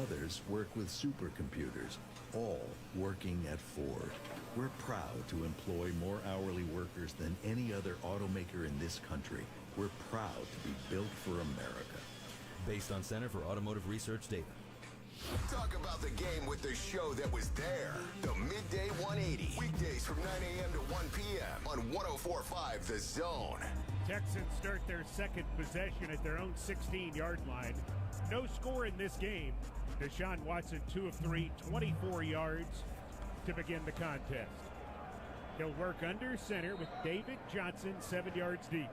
Speaker 12: others work with supercomputers, all working at Ford. We're proud to employ more hourly workers than any other automaker in this country. We're proud to be built for America.
Speaker 13: Based on Center for Automotive Research data.
Speaker 14: Talk about the game with the show that was there. The Midday 180. Weekdays from 9 a.m. to 1 p.m. on 104.5 The Zone.
Speaker 8: Texans start their second possession at their own 16-yard line. No score in this game. Deshaun Watson, 2 of 3, 24 yards to begin the contest. He'll work under center with David Johnson, 7 yards deep.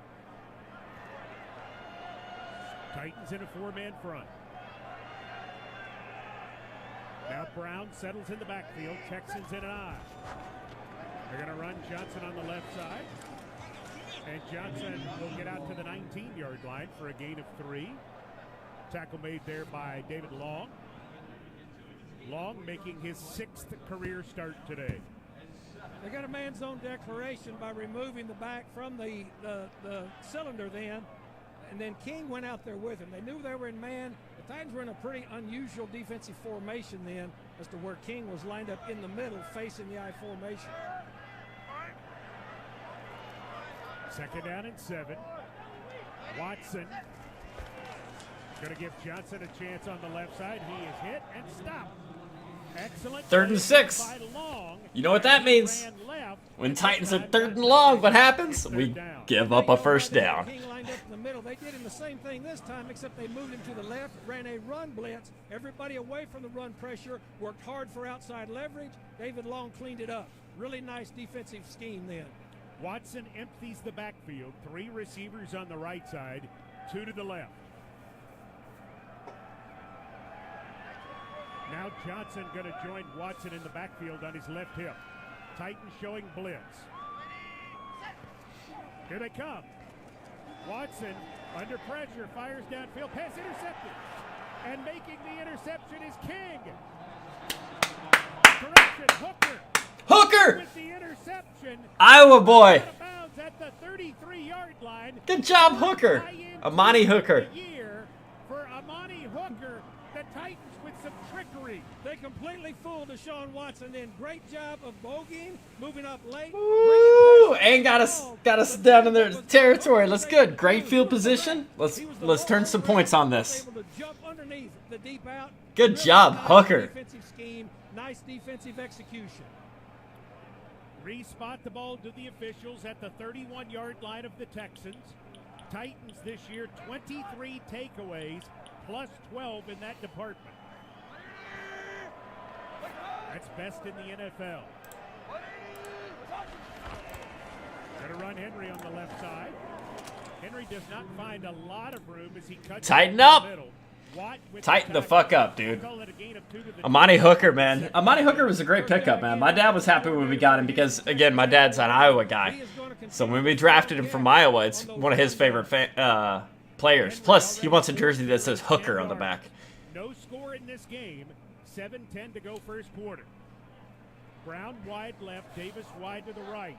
Speaker 8: Titans in a 4-man front. Now Brown settles in the backfield. Texans in an eye. They're going to run Johnson on the left side. And Johnson will get out to the 19-yard line for a gain of 3. Tackle made there by David Long. Long making his 6th career start today.
Speaker 21: They got a man zone declaration by removing the back from the cylinder then, and then King went out there with him. They knew they were in man. The Titans were in a pretty unusual defensive formation then as to where King was lined up in the middle facing the I formation.
Speaker 8: 2nd down and 7. Watson going to give Johnson a chance on the left side. He is hit and stopped. Excellent.
Speaker 3: 3rd and 6. You know what that means? When Titans are 3rd and long, what happens? We give up a first down.
Speaker 21: King lined up in the middle. They did him the same thing this time, except they moved him to the left, ran a run blitz. Everybody away from the run pressure, worked hard for outside leverage. David Long cleaned it up. Really nice defensive scheme then.
Speaker 8: Watson empties the backfield. 3 receivers on the right side, 2 to the left. Now Johnson going to join Watson in the backfield on his left hip. Titans showing blitz. Here they come. Watson under pressure, fires downfield, pass intercepted. And making the interception is King. Correction, Hooker.
Speaker 3: Hooker!
Speaker 8: With the interception.
Speaker 3: Iowa boy.
Speaker 8: Out of bounds at the 33-yard line.
Speaker 3: Good job, Hooker. Amani Hooker.
Speaker 8: For Amani Hooker, the Titans with some trickery.
Speaker 21: They completely fooled Deshaun Watson then. Great job of bogeying, moving up late.
Speaker 3: Ooh, and got us down in their territory. That's good. Great field position. Let's turn some points on this. Good job, Hooker.
Speaker 21: Defensive scheme, nice defensive execution.
Speaker 8: Respot the ball to the officials at the 31-yard line of the Texans. Titans this year, 23 takeaways, plus 12 in that department. That's best in the NFL. Going to run Henry on the left side. Henry does not find a lot of room as he cuts
Speaker 3: Tighten
Speaker 8: it
Speaker 3: up.
Speaker 8: in the middle. Watt with
Speaker 3: Tighten the
Speaker 8: tackle.
Speaker 3: fuck up, dude.
Speaker 8: Call it a gain of 2 to the
Speaker 3: Amani Hooker, man. Amani Hooker was a great pickup, man. My dad was happy when we got him because, again, my dad's an Iowa guy. So when we drafted him from Iowa, it's one of his favorite players. Plus, he wants a jersey that says Hooker on the back.
Speaker 8: No score in this game. 7:10 to go first quarter. Brown wide left, Davis wide to the right.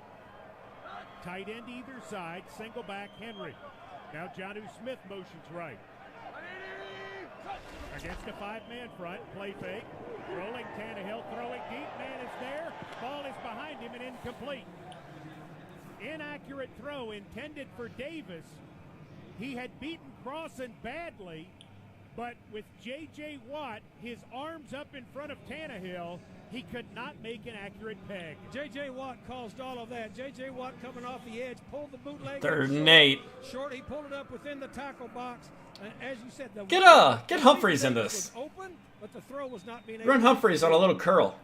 Speaker 8: Tight end either side, single back Henry. Now Jonnu Smith motions right. Against a 5-man front, play fake. Rolling Tannehill, throwing deep, man is there. Ball is behind him and incomplete. Inaccurate throw intended for Davis. He had beaten Crossan badly, but with J.J. Watt, his arms up in front of Tannehill, he could not make an accurate peg.
Speaker 21: J.J. Watt caused all of that. J.J. Watt coming off the edge, pulled the bootleg.
Speaker 3: 3rd and 8.
Speaker 21: Short, he pulled it up within the tackle box. As you said,
Speaker 3: Get Humphreys in this.
Speaker 21: Open, but the throw was not being
Speaker 3: Run Humphreys on a little curl.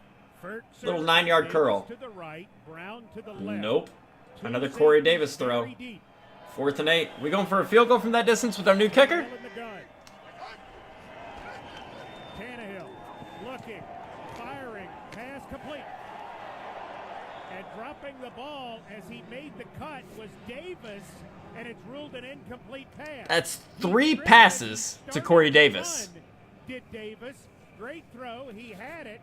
Speaker 3: Little 9-yard curl.
Speaker 8: To the right, Brown to the left.
Speaker 3: Nope. Another Corey Davis throw. 4th and 8. We going for a field goal from that distance with our new kicker?
Speaker 8: Tannehill looking, firing, pass complete. And dropping the ball as he made the cut was Davis, and it's ruled an incomplete pass.
Speaker 3: That's 3 passes to Corey Davis.
Speaker 8: Did Davis. Great throw. He had it,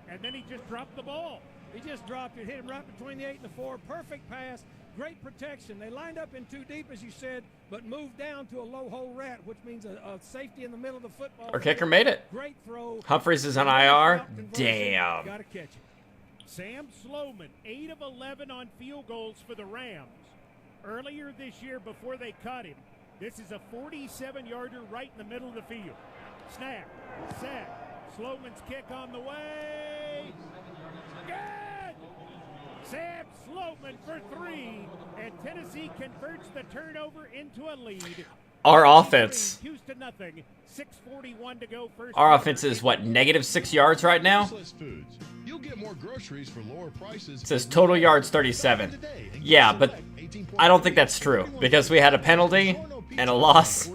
Speaker 8: and then he just dropped the ball.
Speaker 21: He just dropped it, hit him right between the 8 and the 4. Perfect pass, great protection. They lined up in too deep, as you said, but moved down to a low hole rat, which means a safety in the middle of the football.
Speaker 3: Our kicker made it.
Speaker 21: Great throw.
Speaker 3: Humphreys is on IR. Damn.
Speaker 8: Got to catch it. Sam Sloman, 8 of 11 on field goals for the Rams. Earlier this year, before they cut him, this is a 47-yarder right in the middle of the field. Snap, sack, Sloman's kick on the way. Good! Sam Sloman for 3, and Tennessee converts the turnover into a lead.
Speaker 3: Our offense.
Speaker 8: Houston nothing. 6:41 to go first.
Speaker 3: Our offense is what, -6 yards right now?
Speaker 2: You'll get more groceries for lower prices.
Speaker 3: It says total yards 37. Yeah, but I don't think that's true because we had a penalty and a loss.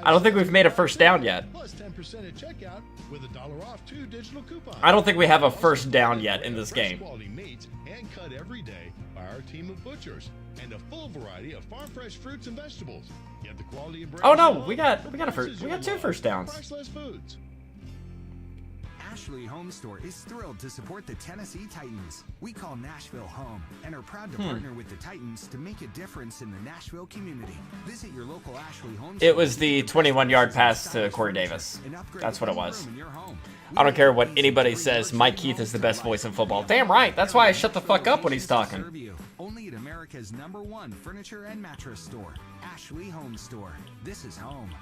Speaker 3: I don't think we've made a first down yet.
Speaker 2: Plus 10% at checkout with $1 off 2 digital coupons.
Speaker 3: I don't think we have a first down yet in this game.
Speaker 2: Quality meats hand cut every day by our team of butchers and a full variety of farm fresh fruits and vegetables. Get the quality and
Speaker 3: Oh no, we got 2 first downs.
Speaker 2: Priceless foods.
Speaker 15: Ashley Home Store is thrilled to support the Tennessee Titans. We call Nashville home and are proud to partner with the Titans to make a difference in the Nashville community. Visit your local Ashley Home Store.
Speaker 3: It was the 21-yard pass to Corey Davis. That's what it was. I don't care what anybody says. Mike Keith is the best voice in football. Damn right. That's why I shut the fuck up when he's talking.
Speaker 15: Only at America's #1 furniture and mattress store, Ashley Home Store. This is home.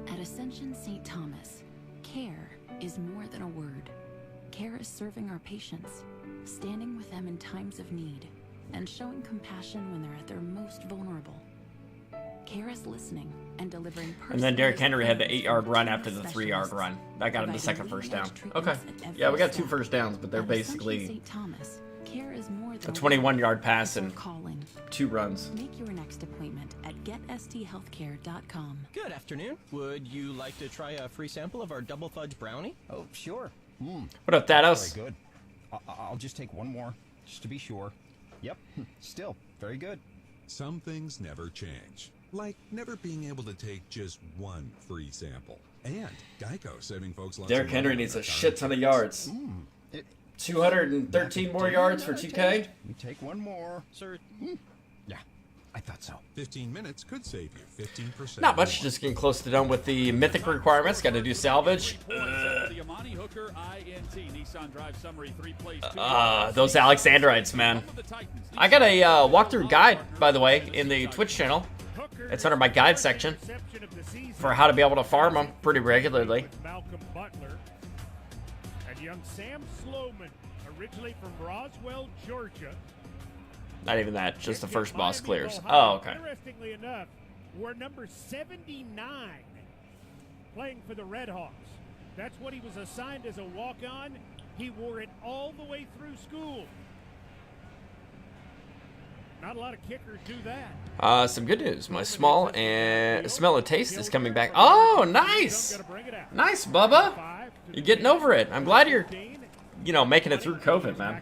Speaker 22: At Ascension St. Thomas, care is more than a word. Care is serving our patients, standing with them in times of need, and showing compassion when they're at their most vulnerable. Care is listening and delivering personalized.
Speaker 3: And then Derrick Henry had the 8-yard run after the 3-yard run. That got him the second first down. Okay. Yeah, we got 2 first downs, but they're basically a 21-yard pass and 2 runs.
Speaker 22: Make your next appointment at getsthealthcare.com.
Speaker 16: Good afternoon. Would you like to try a free sample of our double fudge brownie?
Speaker 17: Oh, sure.
Speaker 3: What up, Thanos?
Speaker 17: Very good. I'll just take one more, just to be sure. Yep, still very good.
Speaker 7: Some things never change, like never being able to take just one free sample. And Geico saving folks lots
Speaker 3: Derrick
Speaker 7: of
Speaker 3: Henry
Speaker 7: money
Speaker 3: needs
Speaker 7: on
Speaker 3: a
Speaker 7: their
Speaker 3: shit ton of yards. 213 more yards for 2K.
Speaker 17: You take one more, sir. Yeah, I thought so.
Speaker 7: 15 minutes could save you 15%.
Speaker 3: Not much, just getting close to done with the mythic requirements. Got to do salvage. Those Alexandrites, man. I got a walkthrough guide, by the way, in the Twitch channel. It's under my guide section for how to be able to farm them pretty regularly.
Speaker 8: Malcolm Butler and young Sam Sloman, originally from Roswell, Georgia.
Speaker 3: Not even that, just the first boss clears. Oh, okay.
Speaker 8: Interestingly enough, we're number 79 playing for the Red Hawks. That's what he was assigned as a walk-on. He wore it all the way through school.
Speaker 21: Not a lot of kickers do that.
Speaker 3: Some good news. My smell and taste is coming back. Oh, nice. Nice, Bubba. You're getting over it. I'm glad you're, making it through COVID, man.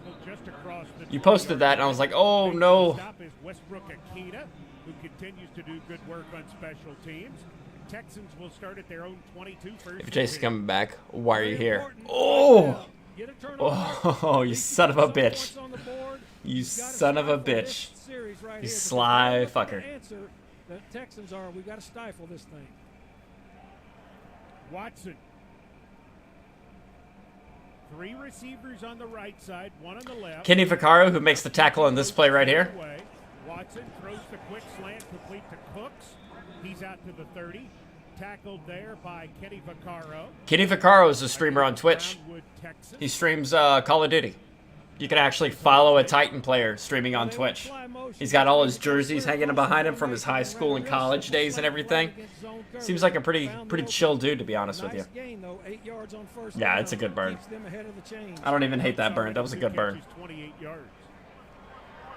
Speaker 3: You posted that, and I was like, oh, no.
Speaker 8: Westbrook Akita, who continues to do good work on special teams. Texans will start at their own 22 first.
Speaker 3: If Jason's coming back, why are you here? Oh! Oh, you son of a bitch. You son of a bitch. You sly fucker.
Speaker 21: The Texans are, we've got to stifle this thing.
Speaker 8: Watson. 3 receivers on the right side, 1 on the left.
Speaker 3: Kenny Vaccaro, who makes the tackle on this play right here.
Speaker 8: Watson throws the quick slant complete to Cooks. He's out to the 30. Tackled there by Kenny Vaccaro.
Speaker 3: Kenny Vaccaro is a streamer on Twitch. He streams Call of Duty. You can actually follow a Titan player streaming on Twitch. He's got all his jerseys hanging behind him from his high school and college days and everything. Seems like a pretty chill dude, to be honest with you. Yeah, it's a good burn. I don't even hate that burn. That was a good burn.
Speaker 8: 28 yards.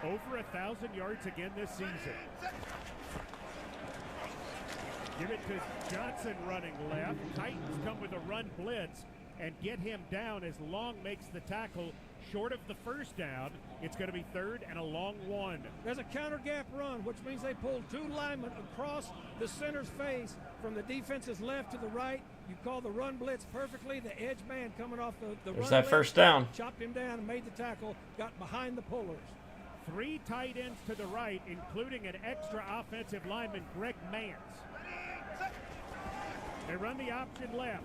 Speaker 8: Over 1,000 yards again this season. Give it to Johnson running left. Titans come with a run blitz and get him down as Long makes the tackle short of the first down. It's going to be 3rd and a long 1.
Speaker 21: There's a counter gap run, which means they pulled 2 linemen across the center's face from the defense's left to the right. You call the run blitz perfectly. The edge man coming off the
Speaker 3: There's
Speaker 21: run
Speaker 3: that
Speaker 21: blitz,
Speaker 3: first down.
Speaker 21: Chopped him down and made the tackle, got behind the pullers.
Speaker 8: 3 tight ends to the right, including an extra offensive lineman, Greg Mance. They run the option left.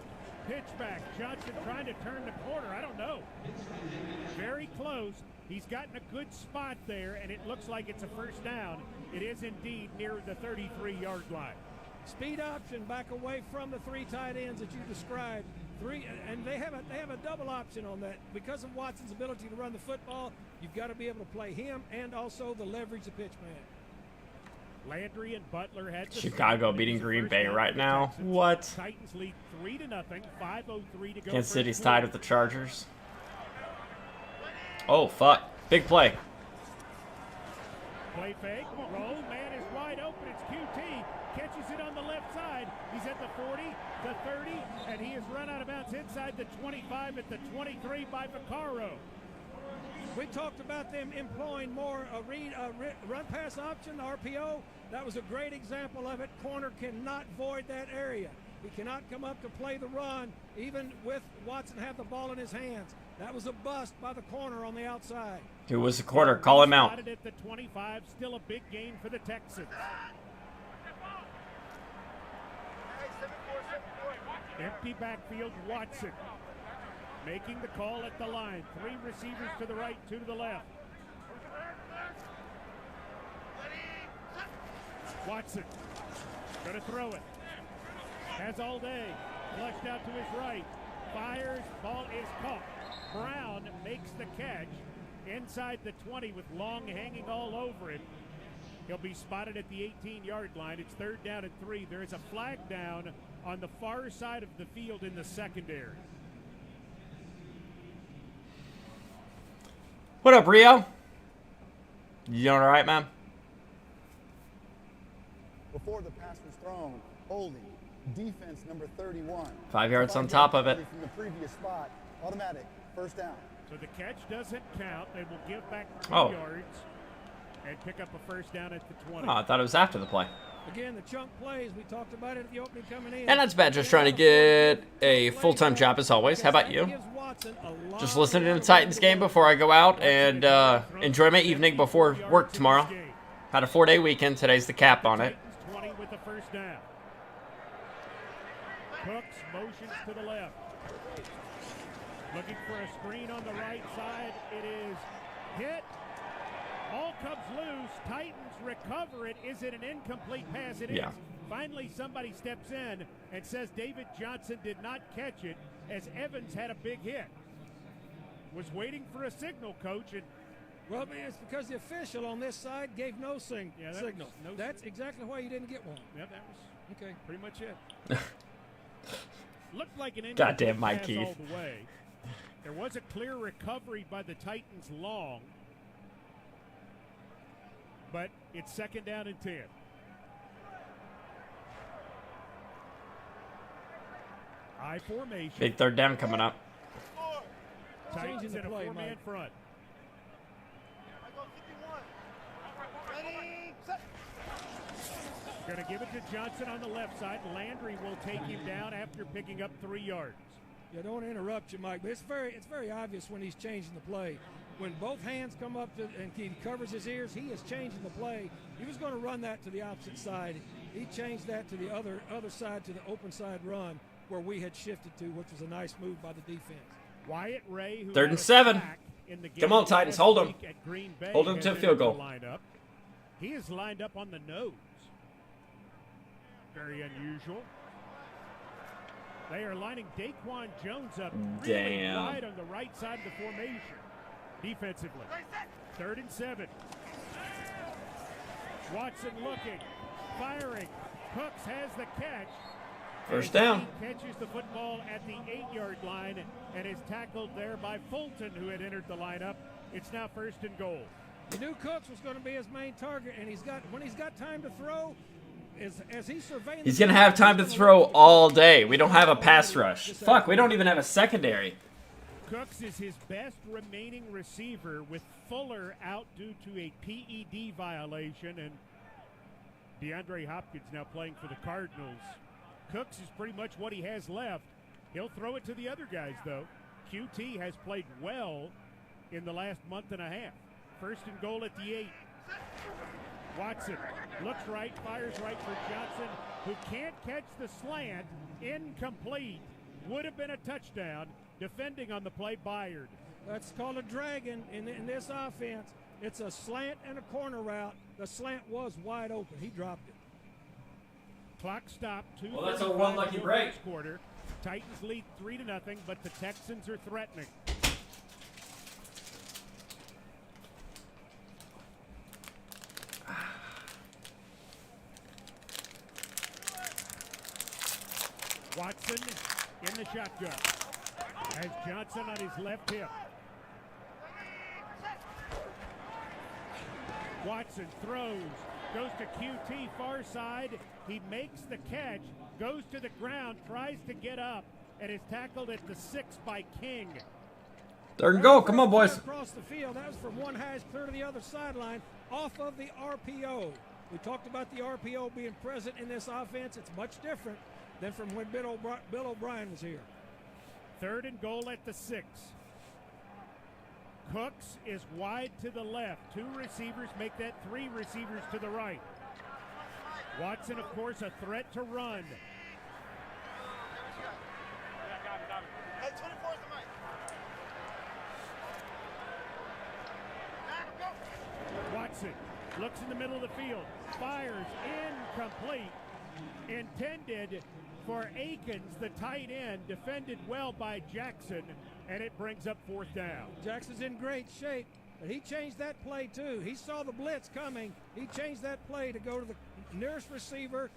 Speaker 8: Pitch back. Johnson trying to turn the corner. I don't know. Very close. He's gotten a good spot there, and it looks like it's a first down. It is indeed near the 33-yard line.
Speaker 21: Speed option back away from the 3 tight ends that you described. 3, and they have a double option on that. Because of Watson's ability to run the football, you've got to be able to play him and also the leverage the pitch man.
Speaker 8: Landry and Butler had
Speaker 3: Chicago beating Green Bay right now. What?
Speaker 8: Titans lead 3-0. 5:03 to go.
Speaker 3: Kansas City's tied with the Chargers. Oh fuck! Big play.
Speaker 8: Play fake. Roll. Man is wide open. It's QT. Catches it on the left side. He's at the 40, the 30, and he has run out of bounds inside the 25 at the 23 by Vaccaro.
Speaker 21: We talked about them employing more run-pass option, RPO. That was a great example of it. Corner cannot void that area. He cannot come up to play the run, even with Watson have the ball in his hands. That was a bust by the corner on the outside.
Speaker 3: Who was the corner? Call him out.
Speaker 8: At the 25, still a big gain for the Texans. Empty backfield, Watson. Making the call at the line. 3 receivers to the right, 2 to the left. Watson. Going to throw it. Has all day. Flushed out to his right. Fires. Ball is caught. Brown makes the catch inside the 20 with Long hanging all over it. He'll be spotted at the 18-yard line. It's 3rd down and 3. There is a flag down on the far side of the field in the secondary.
Speaker 3: What up, Rio? You doing all right, man?
Speaker 5: Before the pass was thrown, holding. Defense number 31.
Speaker 3: 5 yards on top of it.
Speaker 5: From the previous spot, automatic, first down.
Speaker 8: So the catch doesn't count. They will give back 2 yards and pick up a first down at the 20.
Speaker 3: Oh, I thought it was after the play.
Speaker 21: Again, the chunk plays, we talked about it at the opening coming in.
Speaker 3: And that's bad, just trying to get a full-time job as always. How about you? Just listening to the Titans game before I go out and enjoy my evening before work tomorrow. Had a 4-day weekend. Today's the cap on it.
Speaker 8: 20 with the first down. Cooks motions to the left. Looking for a screen on the right side. It is hit. Ball comes loose. Titans recover it. Is it an incomplete pass? It is. Finally, somebody steps in and says David Johnson did not catch it as Evans had a big hit. Was waiting for a signal, Coach. And
Speaker 21: well, man, it's because the official on this side gave no signal. That's exactly why you didn't get one.
Speaker 8: Yeah, that was
Speaker 21: okay.
Speaker 8: Pretty much it. Looked like an
Speaker 3: goddamn Mike
Speaker 8: pass
Speaker 3: Keith.
Speaker 8: all the way. There was a clear recovery by the Titans long. but it's 2nd down and 10. I formation.
Speaker 3: Big 3rd down coming up.
Speaker 8: Titans in a 4-man front. Going to give it to Johnson on the left side. Landry will take him down after picking up 3 yards.
Speaker 21: Yeah, don't want to interrupt you, Mike, but it's very obvious when he's changing the play. When both hands come up and he covers his ears, he is changing the play. He was going to run that to the opposite side. He changed that to the other side, to the open side run where we had shifted to, which was a nice move by the defense.
Speaker 8: Wyatt Ray, who
Speaker 3: 3rd and 7. Come on, Titans, hold them. Hold them to a field goal.
Speaker 8: He is lined up on the nose. Very unusual. They are lining Daquan Jones up really wide on the right side of the formation. Defensively. 3rd and 7. Watson looking, firing. Cooks has the catch.
Speaker 3: First down.
Speaker 8: He catches the football at the 8-yard line and is tackled there by Fulton, who had entered the lineup. It's now 1st and goal.
Speaker 21: He knew Cooks was going to be his main target, and when he's got time to throw, as he's surveying,
Speaker 3: he's going to have time to throw all day. We don't have a pass rush. Fuck, we don't even have a secondary.
Speaker 8: Cooks is his best remaining receiver, with Fuller out due to a PED violation, and DeAndre Hopkins now playing for the Cardinals. Cooks is pretty much what he has left. He'll throw it to the other guys, though. QT has played well in the last month and a half. 1st and goal at the 8. Watson looks right, fires right for Johnson, who can't catch the slant. Incomplete. Would have been a touchdown. Defending on the play, Byard.
Speaker 21: That's called a dragon in this offense. It's a slant and a corner route. The slant was wide open. He dropped it.
Speaker 8: Clock stopped.
Speaker 3: Well, that's a one lucky break.
Speaker 8: Quarter. Titans lead 3-0, but the Texans are threatening. Watson in the shotgun. Has Johnson on his left hip. Watson throws, goes to QT far side. He makes the catch, goes to the ground, tries to get up, and is tackled at the 6 by King.
Speaker 3: 3rd and goal. Come on, boys.
Speaker 21: Across the field. That was from one hash clear to the other sideline off of the RPO. We talked about the RPO being present in this offense. It's much different than from when Bill O'Brien was here.
Speaker 8: 3rd and goal at the 6. Cooks is wide to the left. 2 receivers make that 3 receivers to the right. Watson, of course, a threat to run. Watson looks in the middle of the field, fires, incomplete. Intended for Akins, the tight end, defended well by Jackson, and it brings up 4th down.
Speaker 21: Jackson's in great shape, but he changed that play too. He saw the blitz coming. He changed that play to go to the nearest receiver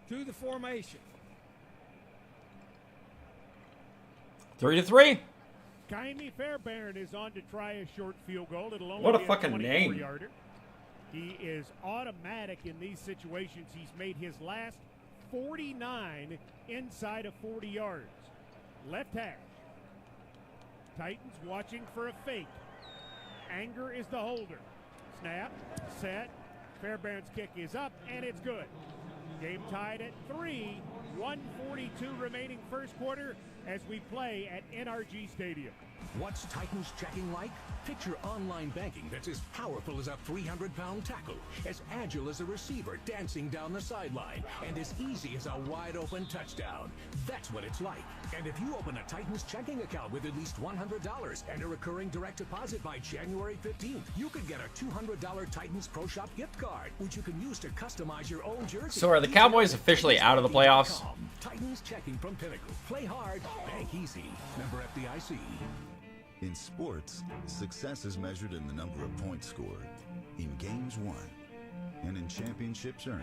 Speaker 21: to the formation.
Speaker 3: 3-3.
Speaker 8: Kaimi Fairbairn is on to try a short field goal. It'll only
Speaker 3: What a
Speaker 8: be
Speaker 3: fucking name.
Speaker 8: 24-yarder. He is automatic in these situations. He's made his last 49 inside of 40 yards. Left hash. Titans watching for a fake. Anger is the holder. Snap, set. Fairbairn's kick is up, and it's good. Game tied at 3. 1:42 remaining first quarter as we play at NRG Stadium.
Speaker 1: What's Titans checking like? Picture online banking that's as powerful as a 300-pound tackle, as agile as a receiver dancing down the sideline, and as easy as a wide-open touchdown. That's what it's like. And if you open a Titans checking account with at least $100 and a recurring direct deposit by January 15th, you could get a $200 Titans Pro Shop gift card, which you can use to customize your own jersey.
Speaker 3: So are the Cowboys officially out of the playoffs?
Speaker 1: Titans checking from Pinnacle. Play hard, bank easy. Member FDIC.
Speaker 6: In sports, success is measured in the number of points scored, in games won, and in championships earned.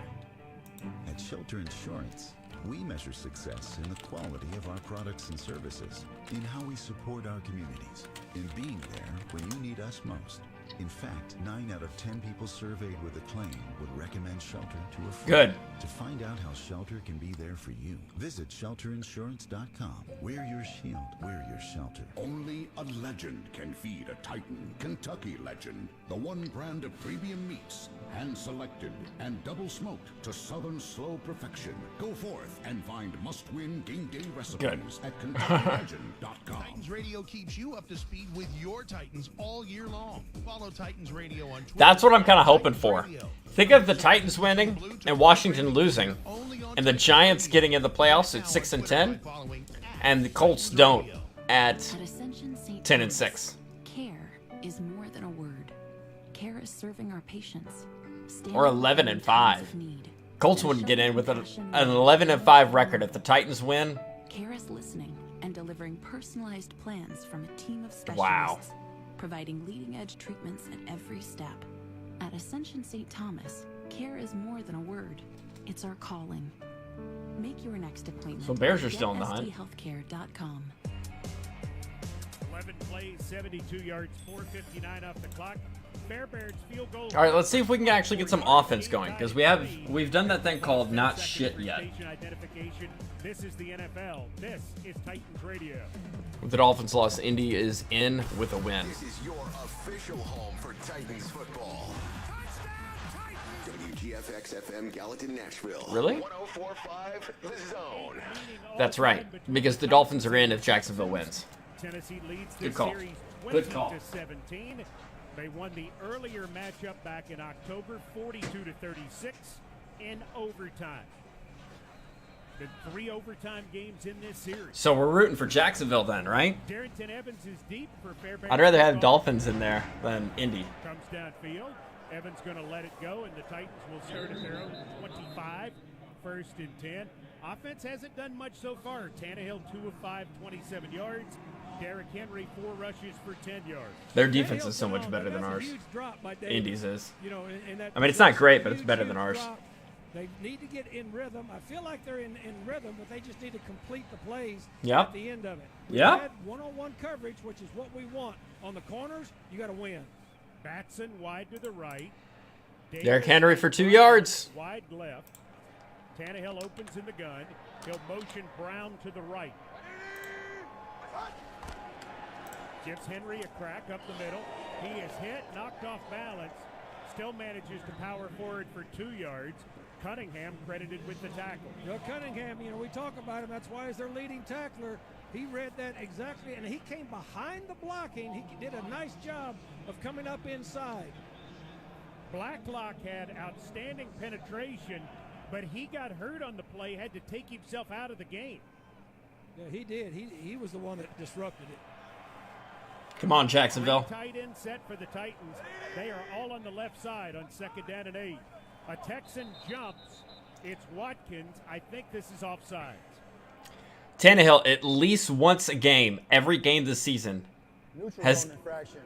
Speaker 6: At Shelter Insurance, we measure success in the quality of our products and services, in how we support our communities, in being there when you need us most. In fact, 9 out of 10 people surveyed with a claim would recommend Shelter to a friend.
Speaker 3: Good.
Speaker 6: To find out how Shelter can be there for you, visit shelterinsurance.com. Wear your shield, wear your shelter.
Speaker 18: Only a legend can feed a Titan. Kentucky Legend. The one brand of premium meats, hand-selected and double-smoked to Southern slow perfection. Go forth and find must-win game day recipes at KentuckyLegend.com.
Speaker 2: Titans Radio keeps you up to speed with your Titans all year long. Follow Titans Radio on Twitter.
Speaker 3: That's what I'm kind of hoping for. Think of the Titans winning and Washington losing, and the Giants getting in the playoffs at 6-10, and the Colts don't at 10-6.
Speaker 22: Care is more than a word. Care is serving our patients.
Speaker 3: Or 11-5. Colts wouldn't get in with an 11-5 record if the Titans win.
Speaker 22: Care is listening and delivering personalized plans from a team of specialists.
Speaker 3: Wow.
Speaker 22: Providing leading-edge treatments at every step. At Ascension St. Thomas, care is more than a word. It's our calling. Make your next appointment.
Speaker 3: So Bears are
Speaker 22: at
Speaker 3: still in the hunt.
Speaker 22: GetSDHealthcare.com.
Speaker 8: 11 plays, 72 yards, 4:59 off the clock. Bears field goal.
Speaker 3: All right, let's see if we can actually get some offense going, because we've done that thing called not shit yet.
Speaker 8: This is the NFL. This is Titans Radio.
Speaker 3: With the Dolphins loss, Indy is in with a win.
Speaker 14: This is your official home for Titans football. WGFX FM Gallatin, Nashville.
Speaker 3: Really?
Speaker 14: 104.5 The Zone.
Speaker 3: That's right, because the Dolphins are in if Jacksonville wins.
Speaker 8: Tennessee leads
Speaker 3: Good
Speaker 8: the
Speaker 3: call.
Speaker 8: series
Speaker 3: Good call.
Speaker 8: 20-17. They won the earlier matchup back in October, 42-36 in overtime. The 3 overtime games in this series.
Speaker 3: So we're rooting for Jacksonville then, right?
Speaker 8: Darrington Evans is deep for Fairbanks.
Speaker 3: I'd rather have Dolphins in there than Indy.
Speaker 8: Comes downfield. Evans going to let it go, and the Titans will start at their own 25, 1st and 10. Offense hasn't done much so far. Tannehill 2 of 5, 27 yards. Derrick Henry 4 rushes for 10 yards.
Speaker 3: Their defense is so much better than ours. Indy's is.
Speaker 21: You know,
Speaker 3: I mean, it's not great, but it's better than ours.
Speaker 21: They need to get in rhythm. I feel like they're in rhythm, but they just need to complete the plays
Speaker 3: Yep.
Speaker 21: at the end of it.
Speaker 3: Yep.
Speaker 21: We had one-on-one coverage, which is what we want. On the corners, you got to win.
Speaker 8: Batson wide to the right.
Speaker 3: Derrick Henry for 2 yards.
Speaker 8: Wide left. Tannehill opens in the gun. He'll motion Brown to the right. Gives Henry a crack up the middle. He is hit, knocked off balance. Still manages to power forward for 2 yards. Cunningham credited with the tackle.
Speaker 21: Joe Cunningham, you know, we talk about him. That's why he's their leading tackler. He read that exactly, and he came behind the blocking. He did a nice job of coming up inside.
Speaker 8: Blacklock had outstanding penetration, but he got hurt on the play, had to take himself out of the game.
Speaker 21: Yeah, he did. He was the one that disrupted it.
Speaker 3: Come on, Jacksonville.
Speaker 8: Tight end set for the Titans. They are all on the left side on 2nd down and 8. A Texan jumps. It's Watkins. I think this is offsides.
Speaker 3: Tannehill, at least once a game, every game this season,
Speaker 5: Neutral zone infraction.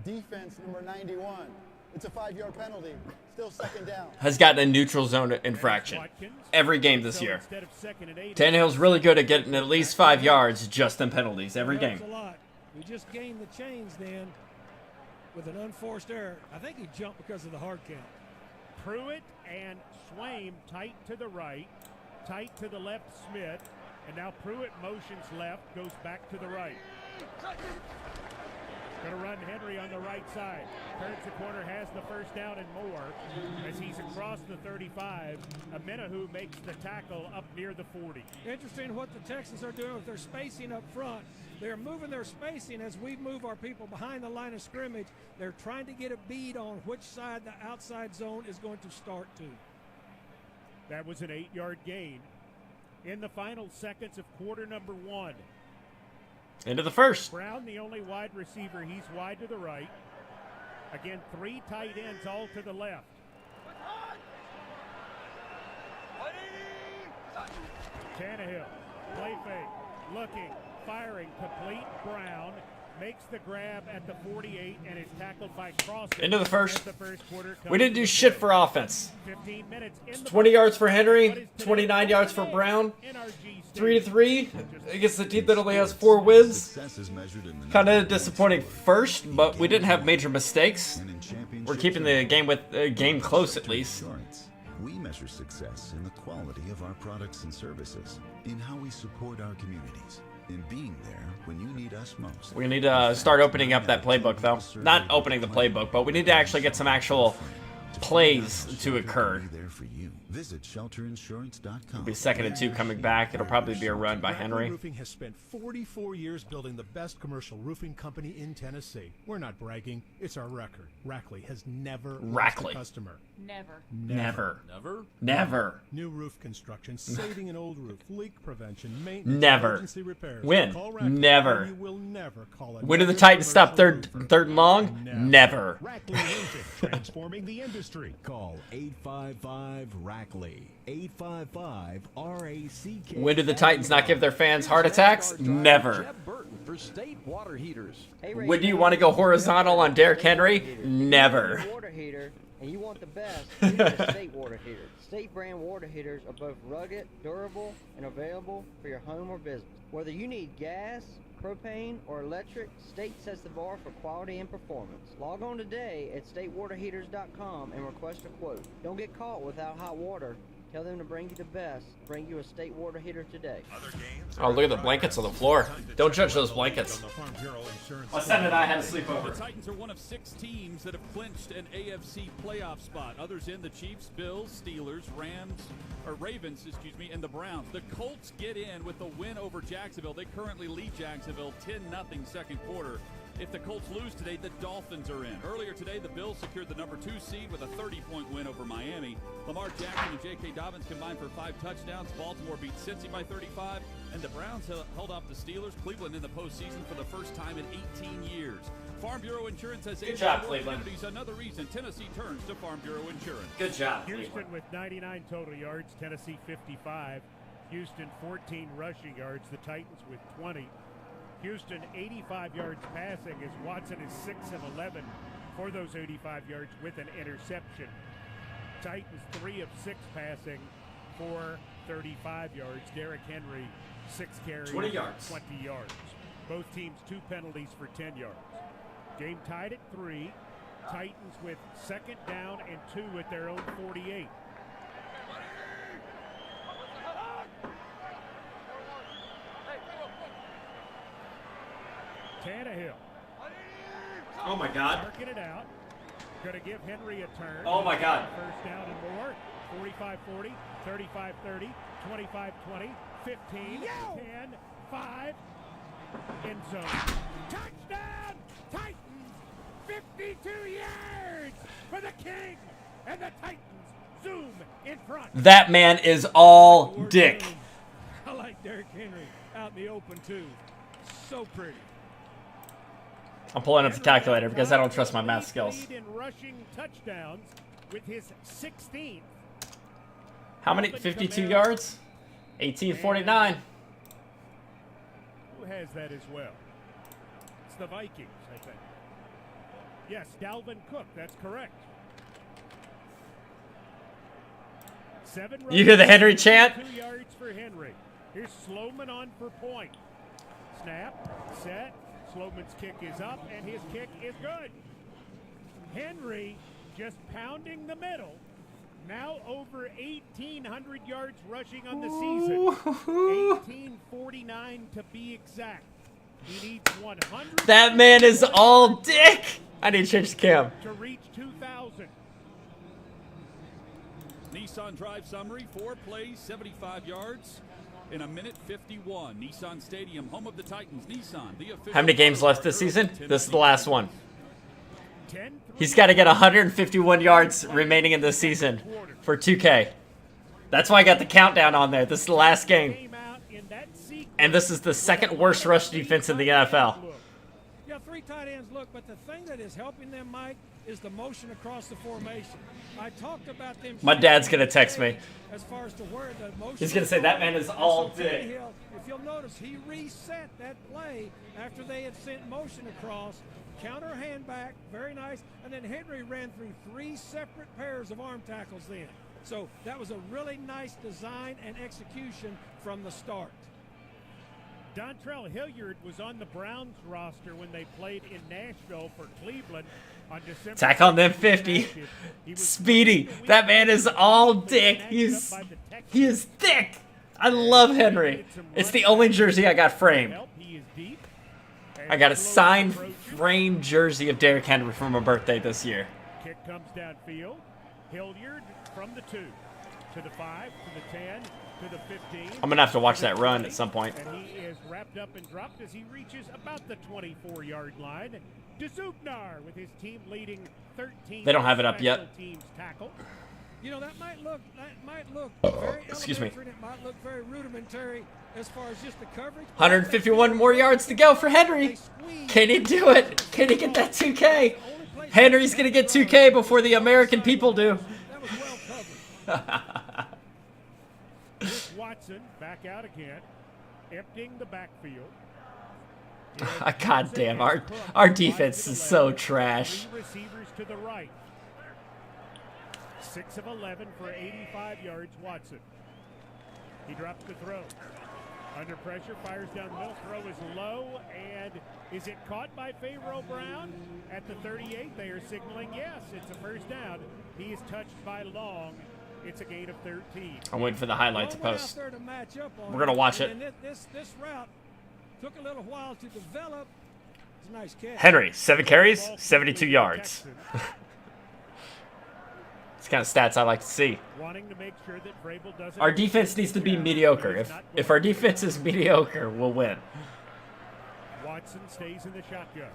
Speaker 5: Defense number 91. It's a 5-yard penalty. Still 2nd down.
Speaker 3: has gotten a neutral zone infraction every game this year. Tannehill's really good at getting at least 5 yards just in penalties every game.
Speaker 21: That's a lot. We just gained the chains then with an unforced error. I think he jumped because of the hard count.
Speaker 8: Pruitt and Swaim tight to the right, tight to the left Smith, and now Pruitt motions left, goes back to the right. Going to run Henry on the right side. Turns the corner, has the 1st down and more as he's across the 35. Amenahu makes the tackle up near the 40.
Speaker 21: Interesting what the Texans are doing with their spacing up front. They're moving their spacing as we move our people behind the line of scrimmage. They're trying to get a bead on which side the outside zone is going to start to.
Speaker 8: That was an 8-yard gain. In the final seconds of quarter number 1.
Speaker 3: Into the first.
Speaker 8: Brown, the only wide receiver. He's wide to the right. Again, 3 tight ends all to the left. Tannehill, play fake, looking, firing, complete. Brown makes the grab at the 48 and is tackled by Crosby.
Speaker 3: Into the first.
Speaker 8: Quarter.
Speaker 3: We didn't do shit for offense.
Speaker 8: 15 minutes in the
Speaker 3: 20 yards for Henry, 29 yards for Brown. 3-3 against the team that only has 4 wins.
Speaker 6: Success is measured in the
Speaker 3: Kind of disappointing first, but we didn't have major mistakes. We're keeping the game close at least.
Speaker 6: We measure success in the quality of our products and services, in how we support our communities, in being there when you need us most.
Speaker 3: We need to start opening up that playbook, though. Not opening the playbook, but we need to actually get some actual plays to occur.
Speaker 6: There for you. Visit shelterinsurance.com.
Speaker 3: It'll be 2nd and 2 coming back. It'll probably be a run by Henry.
Speaker 19: Roofing has spent 44 years building the best commercial roofing company in Tennessee. We're not bragging, it's our record. Rackley has never lost a customer.
Speaker 3: Never.
Speaker 19: New roof construction, saving an old roof, leak prevention, maintenance,
Speaker 3: Never.
Speaker 19: emergency repairs.
Speaker 3: Win.
Speaker 19: Call Rackley.
Speaker 3: Never.
Speaker 19: You will never call it.
Speaker 3: When do the Titans stop third and long? Never.
Speaker 8: Rackley Roofing, transforming the industry. Call 855-RACKLEY. 855-RACK.
Speaker 3: When do the Titans not give their fans heart attacks? Never.
Speaker 20: For State Water Heaters.
Speaker 3: When do you want to go horizontal on Derrick Henry? Never.
Speaker 23: Water heater, and you want the best, use a State water heater. State brand water heaters are both rugged, durable, and available for your home or business. Whether you need gas, propane, or electric, State sets the bar for quality and performance. Log on today at statewaterheaters.com and request a quote. Don't get caught without hot water. Tell them to bring you the best. Bring you a State water heater today.
Speaker 3: Oh, look at the blankets on the floor. Don't judge those blankets. My son and I had a sleepover.
Speaker 24: The Titans are one of 6 teams that have clinched an AFC playoff spot. Others in: the Chiefs, Bills, Steelers, Ravens, and the Browns. The Colts get in with the win over Jacksonville. They currently lead Jacksonville 10-0 second quarter. If the Colts lose today, the Dolphins are in. Earlier today, the Bills secured the number 2 seed with a 30-point win over Miami. Lamar Jackson and J.K. Dobbins combined for 5 touchdowns. Baltimore beat Cincy by 35, and the Browns held off the Steelers. Cleveland in the postseason for the first time in 18 years. Farm Bureau Insurance has
Speaker 3: Good job, Cleveland.
Speaker 24: Another reason Tennessee turns to Farm Bureau Insurance.
Speaker 3: Good job,
Speaker 8: Houston
Speaker 3: Cleveland.
Speaker 8: with 99 total yards, Tennessee 55. Houston 14 rushing yards, the Titans with 20. Houston 85 yards passing as Watson is 6 of 11 for those 85 yards with an interception. Titans 3 of 6 passing for 35 yards. Derrick Henry 6 carries,
Speaker 3: 20 yards.
Speaker 8: 20 yards. Both teams 2 penalties for 10 yards. Game tied at 3. Titans with 2nd down and 2 at their own 48. Tannehill.
Speaker 3: Oh my God.
Speaker 8: Working it out. Going to give Henry a turn.
Speaker 3: Oh my God.
Speaker 8: First down and more. 45-40, 35-30, 25-20, 15, 10, 5. End zone. Touchdown! Titans! 52 yards for the King! And the Titans zoom in front.
Speaker 3: That man is all dick.
Speaker 8: I like Derrick Henry out in the open too. So pretty.
Speaker 3: I'm pulling up the calculator because I don't trust my math skills.
Speaker 8: Lead in rushing touchdowns with his 16th.
Speaker 3: How many? 52 yards? 1849.
Speaker 8: Who has that as well? It's the Vikings, I think. Yes, Dalvin Cook. That's correct. 7
Speaker 3: You hear the Henry chant?
Speaker 8: 2 yards for Henry. Here's Sloman on for point. Snap, set. Sloman's kick is up, and his kick is good. Henry just pounding the middle. Now over 1,800 yards rushing on the season. 1,849 to be exact. He needs 100.
Speaker 3: That man is all dick. I need to change the cam.
Speaker 8: To reach 2,000.
Speaker 24: Nissan Drive summary: 4 plays, 75 yards. In a minute 51, Nissan Stadium, home of the Titans. Nissan, the official.
Speaker 3: How many games left this season? This is the last one. He's got to get 151 yards remaining in this season for 2K. That's why I got the countdown on there. This is the last game. And this is the 2nd worst rush defense in the NFL.
Speaker 21: Yeah, 3 tight ends look, but the thing that is helping them, Mike, is the motion across the formation. I talked about them.
Speaker 3: My dad's going to text me.
Speaker 21: As far as to where the motion.
Speaker 3: He's going to say that man is all dick.
Speaker 21: If you'll notice, he reset that play after they had sent motion across. Counter hand back, very nice. And then Henry ran through 3 separate pairs of arm tackles then. So that was a really nice design and execution from the start.
Speaker 8: Dontrell Hilliard was on the Browns roster when they played in Nashville for Cleveland on December.
Speaker 3: Attack on them 50. Speedy. That man is all dick. He is thick. I love Henry. It's the only jersey I got framed. I got a signed framed jersey of Derrick Henry for my birthday this year.
Speaker 8: Kick comes downfield. Hilliard from the 2 to the 5 to the 10 to the 15.
Speaker 3: I'm going to have to watch that run at some point.
Speaker 8: And he is wrapped up and dropped as he reaches about the 24-yard line. DeZuchnar with his team leading 13.
Speaker 3: They don't have it up yet.
Speaker 8: Teams tackle.
Speaker 21: You know, that might look very
Speaker 3: Excuse me.
Speaker 21: elementary, and it might look very rudimentary as far as just the coverage.
Speaker 3: 151 more yards to go for Henry. Can he do it? Can he get that 2K? Henry's going to get 2K before the American people do.
Speaker 8: Watson back out again, emptying the backfield.
Speaker 3: God damn, our defense is so trash.
Speaker 8: 3 receivers to the right. 6 of 11 for 85 yards, Watson. He drops the throw. Under pressure, fires down the middle. Throw is low, and is it caught by Pharaoh Brown? At the 38, they are signaling yes, it's a first down. He is touched by Long. It's a gain of 13.
Speaker 3: I'm waiting for the highlight to post.
Speaker 21: To match up on
Speaker 3: We're going to watch it.
Speaker 21: And this route took a little while to develop. It's a nice catch.
Speaker 3: Henry, 7 carries, 72 yards. It's kind of stats I like to see.
Speaker 8: Wanting to make sure that Vrabel doesn't.
Speaker 3: Our defense needs to be mediocre. If our defense is mediocre, we'll win.
Speaker 8: Watson stays in the shotgun.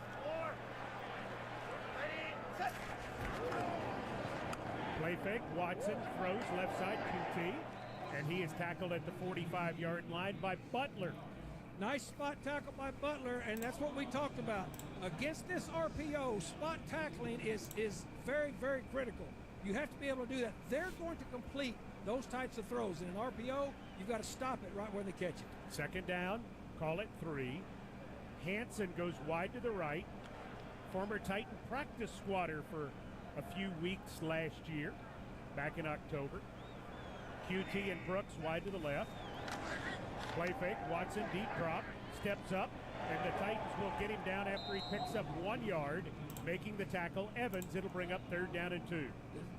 Speaker 8: Play fake. Watson throws left side QT, and he is tackled at the 45-yard line by Butler.
Speaker 21: Nice spot tackle by Butler, and that's what we talked about. Against this RPO, spot tackling is very, very critical. You have to be able to do that. They're going to complete those types of throws. In an RPO, you've got to stop it right where they catch it.
Speaker 8: Second down, call it 3. Hansen goes wide to the right. Former Titan practice squatter for a few weeks last year, back in October. QT and Brooks wide to the left. Play fake, Watson deep drop, steps up, and the Titans will get him down after he picks up 1 yard, making the tackle. Evans, it'll bring up 3rd down and 2.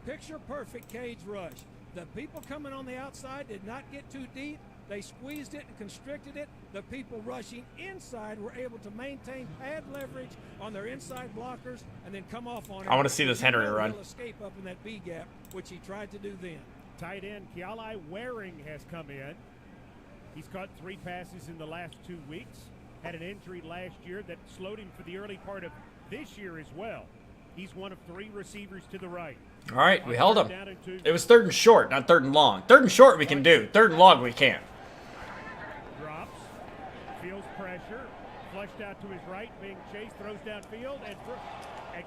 Speaker 21: Picture perfect cage rush. The people coming on the outside did not get too deep. They squeezed it and constricted it. The people rushing inside were able to maintain pad leverage on their inside blockers and then come off on it.
Speaker 3: I want to see this Henry run.
Speaker 21: He'll escape up in that B gap, which he tried to do then.
Speaker 8: Tight end Kialai Waring has come in. He's caught 3 passes in the last 2 weeks. Had an injury last year that slowed him for the early part of this year as well. He's one of 3 receivers to the right.
Speaker 3: All right, we held him. It was 3rd and short, not 3rd and long. 3rd and short we can do. 3rd and long we can't.
Speaker 8: Drops, feels pressure, flushed out to his right, being chased, throws downfield, and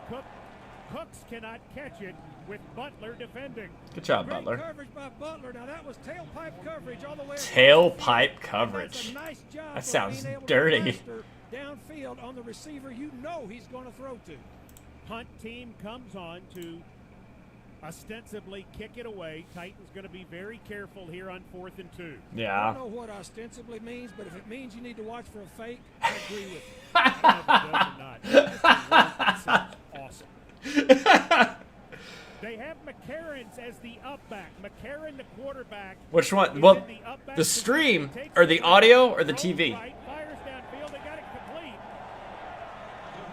Speaker 8: Cooks cannot catch it with Butler defending.
Speaker 3: Good job,
Speaker 21: Great
Speaker 3: Butler.
Speaker 21: coverage by Butler. Now that was tailpipe coverage all the way.
Speaker 3: Tailpipe coverage.
Speaker 21: Nice job
Speaker 3: That sounds
Speaker 21: being able to
Speaker 3: dirty.
Speaker 21: master downfield on the receiver you know he's going to throw to.
Speaker 8: Punt team comes on to ostensibly kick it away. Titans going to be very careful here on 4th and 2.
Speaker 3: Yeah.
Speaker 21: I don't know what ostensibly means, but if it means you need to watch for a fake, I agree with you. I don't know if it does or not. That sounds awesome. They have McCarron's as the up back. McCarron, the quarterback.
Speaker 3: Which one? Well, the stream or the audio or the TV?
Speaker 8: Fires downfield. They got it complete.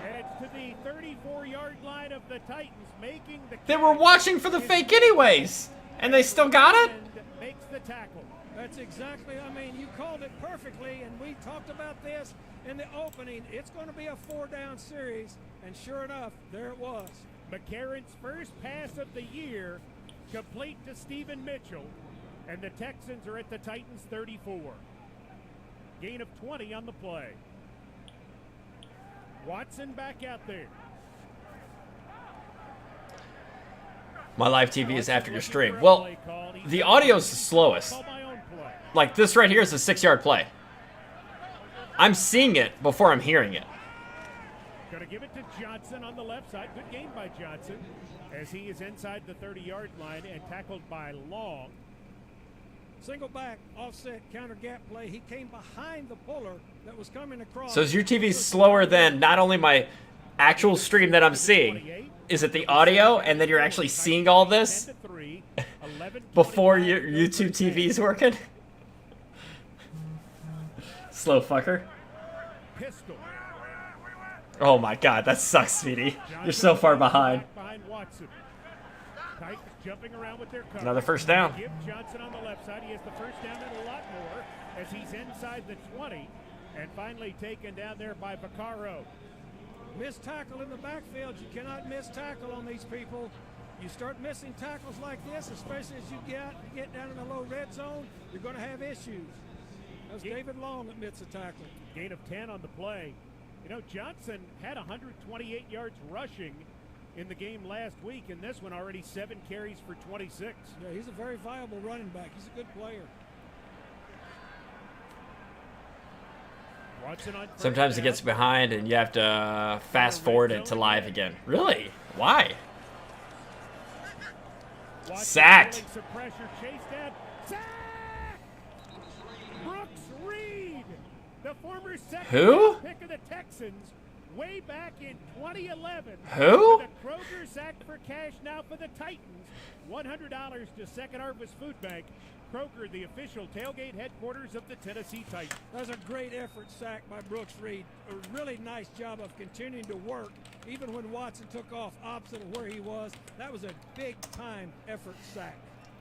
Speaker 8: And it's to the 34-yard line of the Titans, making the.
Speaker 3: They were watching for the fake anyways, and they still got it?
Speaker 8: Makes the tackle.
Speaker 21: That's exactly, I mean, you called it perfectly, and we talked about this in the opening. It's going to be a 4-down series, and sure enough, there it was.
Speaker 8: McCarron's first pass of the year, complete to Stephen Mitchell, and the Texans are at the Titans 34. Gain of 20 on the play. Watson back out there.
Speaker 3: My live TV is after your stream. Well, the audio's the slowest. Like this right here is a 6-yard play. I'm seeing it before I'm hearing it.
Speaker 8: Going to give it to Johnson on the left side. Good game by Johnson as he is inside the 30-yard line and tackled by Long.
Speaker 21: Single back, offset, counter gap play. He came behind the puller that was coming across.
Speaker 3: So is your TV slower than not only my actual stream that I'm seeing? Is it the audio and then you're actually seeing all this before your YouTube TV is working? Slow fucker.
Speaker 8: Pistol.
Speaker 3: Oh my god, that sucks, Speedy. You're so far behind.
Speaker 8: Titans jumping around with their cover.
Speaker 3: Another first down.
Speaker 8: Give Johnson on the left side. He has the first down and a lot more as he's inside the 20 and finally taken down there by Vaccaro.
Speaker 21: Missed tackle in the backfield. You cannot miss tackle on these people. You start missing tackles like this, especially as you get down in the low red zone, you're going to have issues. That was David Long that missed the tackle.
Speaker 8: Gain of 10 on the play. You know, Johnson had 128 yards rushing in the game last week, and this one already 7 carries for 26.
Speaker 21: Yeah, he's a very viable running back. He's a good player.
Speaker 3: Sometimes it gets behind and you have to fast forward it to live again. Really? Why? Sacked.
Speaker 8: Brooks Reed, the former
Speaker 3: Who?
Speaker 8: pick of the Texans, way back in 2011.
Speaker 3: Who?
Speaker 8: The Kroger sack for cash now for the Titans. $100 to Second Harvest Food Bank. Kroger, the official tailgate headquarters of the Tennessee Titans.
Speaker 21: That was a great effort sack by Brooks Reed. A really nice job of continuing to work, even when Watson took off opposite of where he was. That was a big-time effort sack.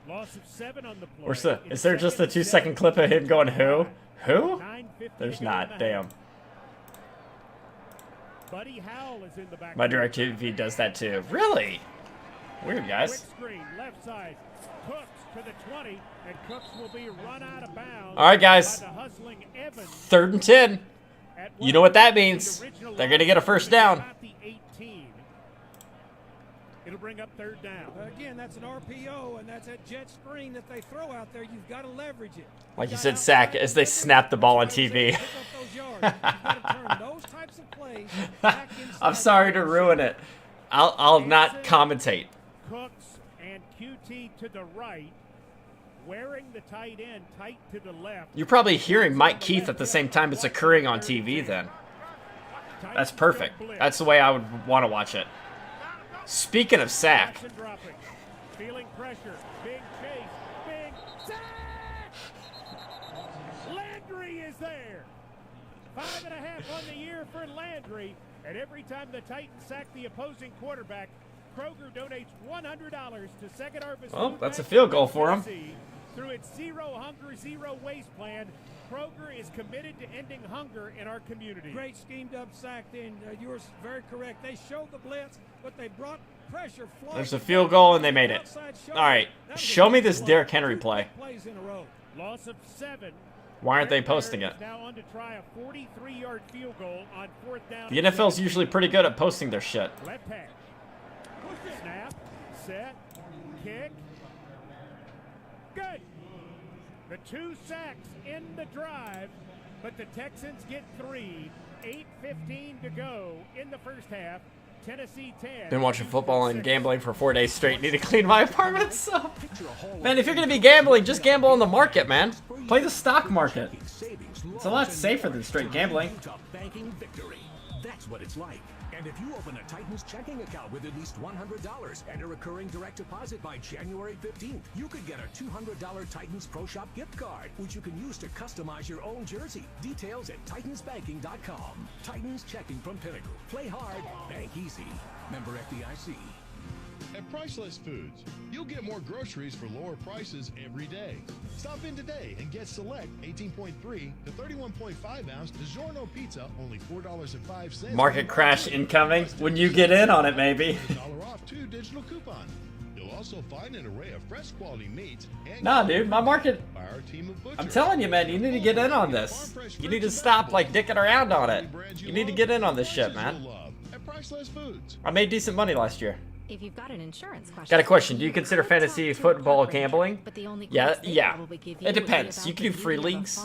Speaker 8: Loss of 7 on the play.
Speaker 3: Where's the? Is there just a 2-second clip of him going who? Who? There's not. Damn.
Speaker 8: Buddy Howell is in the back.
Speaker 3: My DirecTV does that too. Really? Weird, guys.
Speaker 8: Quick screen, left side. Cooks to the 20, and Cooks will be run out of bounds.
Speaker 3: All right, guys.
Speaker 8: By the hustling Evans.
Speaker 3: 3rd and 10. You know what that means. They're going to get a first down.
Speaker 8: The 18. It'll bring up 3rd down.
Speaker 21: Again, that's an RPO, and that's a jet screen that they throw out there. You've got to leverage it.
Speaker 3: Like you said, sack as they snap the ball on TV. I'm sorry to ruin it. I'll not commentate.
Speaker 8: Cooks and QT to the right, wearing the tight end tight to the left.
Speaker 3: You're probably hearing Mike Keith at the same time it's occurring on TV then. That's perfect. That's the way I would want to watch it. Speaking of sack.
Speaker 8: Feeling pressure. Big chase. Big sack! Landry is there. 5.5 on the year for Landry. And every time the Titans sack the opposing quarterback, Kroger donates $100 to Second Harvest.
Speaker 3: Well, that's a field goal for him.
Speaker 8: Through its Zero Hunger, Zero Waste plan, Kroger is committed to ending hunger in our community.
Speaker 21: Great schemed up sack then. You were very correct. They showed the blitz, but they brought pressure.
Speaker 3: There's a field goal, and they made it. All right, show me this Derrick Henry play.
Speaker 8: Loss of 7.
Speaker 3: Why aren't they posting it?
Speaker 8: Now on to try a 43-yard field goal on 4th down.
Speaker 3: The NFL's usually pretty good at posting their shit.
Speaker 8: Left hash. Snap, set, kick. Good. The 2 sacks in the drive, but the Texans get 3. 8:15 to go in the first half. Tennessee 10.
Speaker 3: Been watching football and gambling for 4 days straight. Need to clean my apartment so. Man, if you're going to be gambling, just gamble on the market, man. Play the stock market. It's a lot safer than straight gambling.
Speaker 1: Banking victory. That's what it's like. And if you open a Titans checking account with at least $100 and a recurring direct deposit by January 15th, you could get a $200 Titans Pro Shop gift card, which you can use to customize your own jersey. Details at TitansBanking.com. Titans checking from Pinnacle. Play hard, bank easy. Member FDIC.
Speaker 2: At Priceless Foods, you'll get more groceries for lower prices every day. Stop in today and get select 18.3 to 31.5 ounce DiGiorno pizza, only $4.05.
Speaker 3: Market crash incoming. When you get in on it, maybe.
Speaker 2: $1 off 2 digital coupon. You'll also find an array of fresh quality meats. And
Speaker 3: nah, dude, my market.
Speaker 2: By our team of butchers.
Speaker 3: I'm telling you, man, you need to get in on this. You need to stop like dicking around on it. You need to get in on this shit, man.
Speaker 2: At Priceless Foods.
Speaker 3: I made decent money last year.
Speaker 4: If you've got an insurance question.
Speaker 3: Got a question. Do you consider fantasy football gambling? Yeah. It depends. You can do free leagues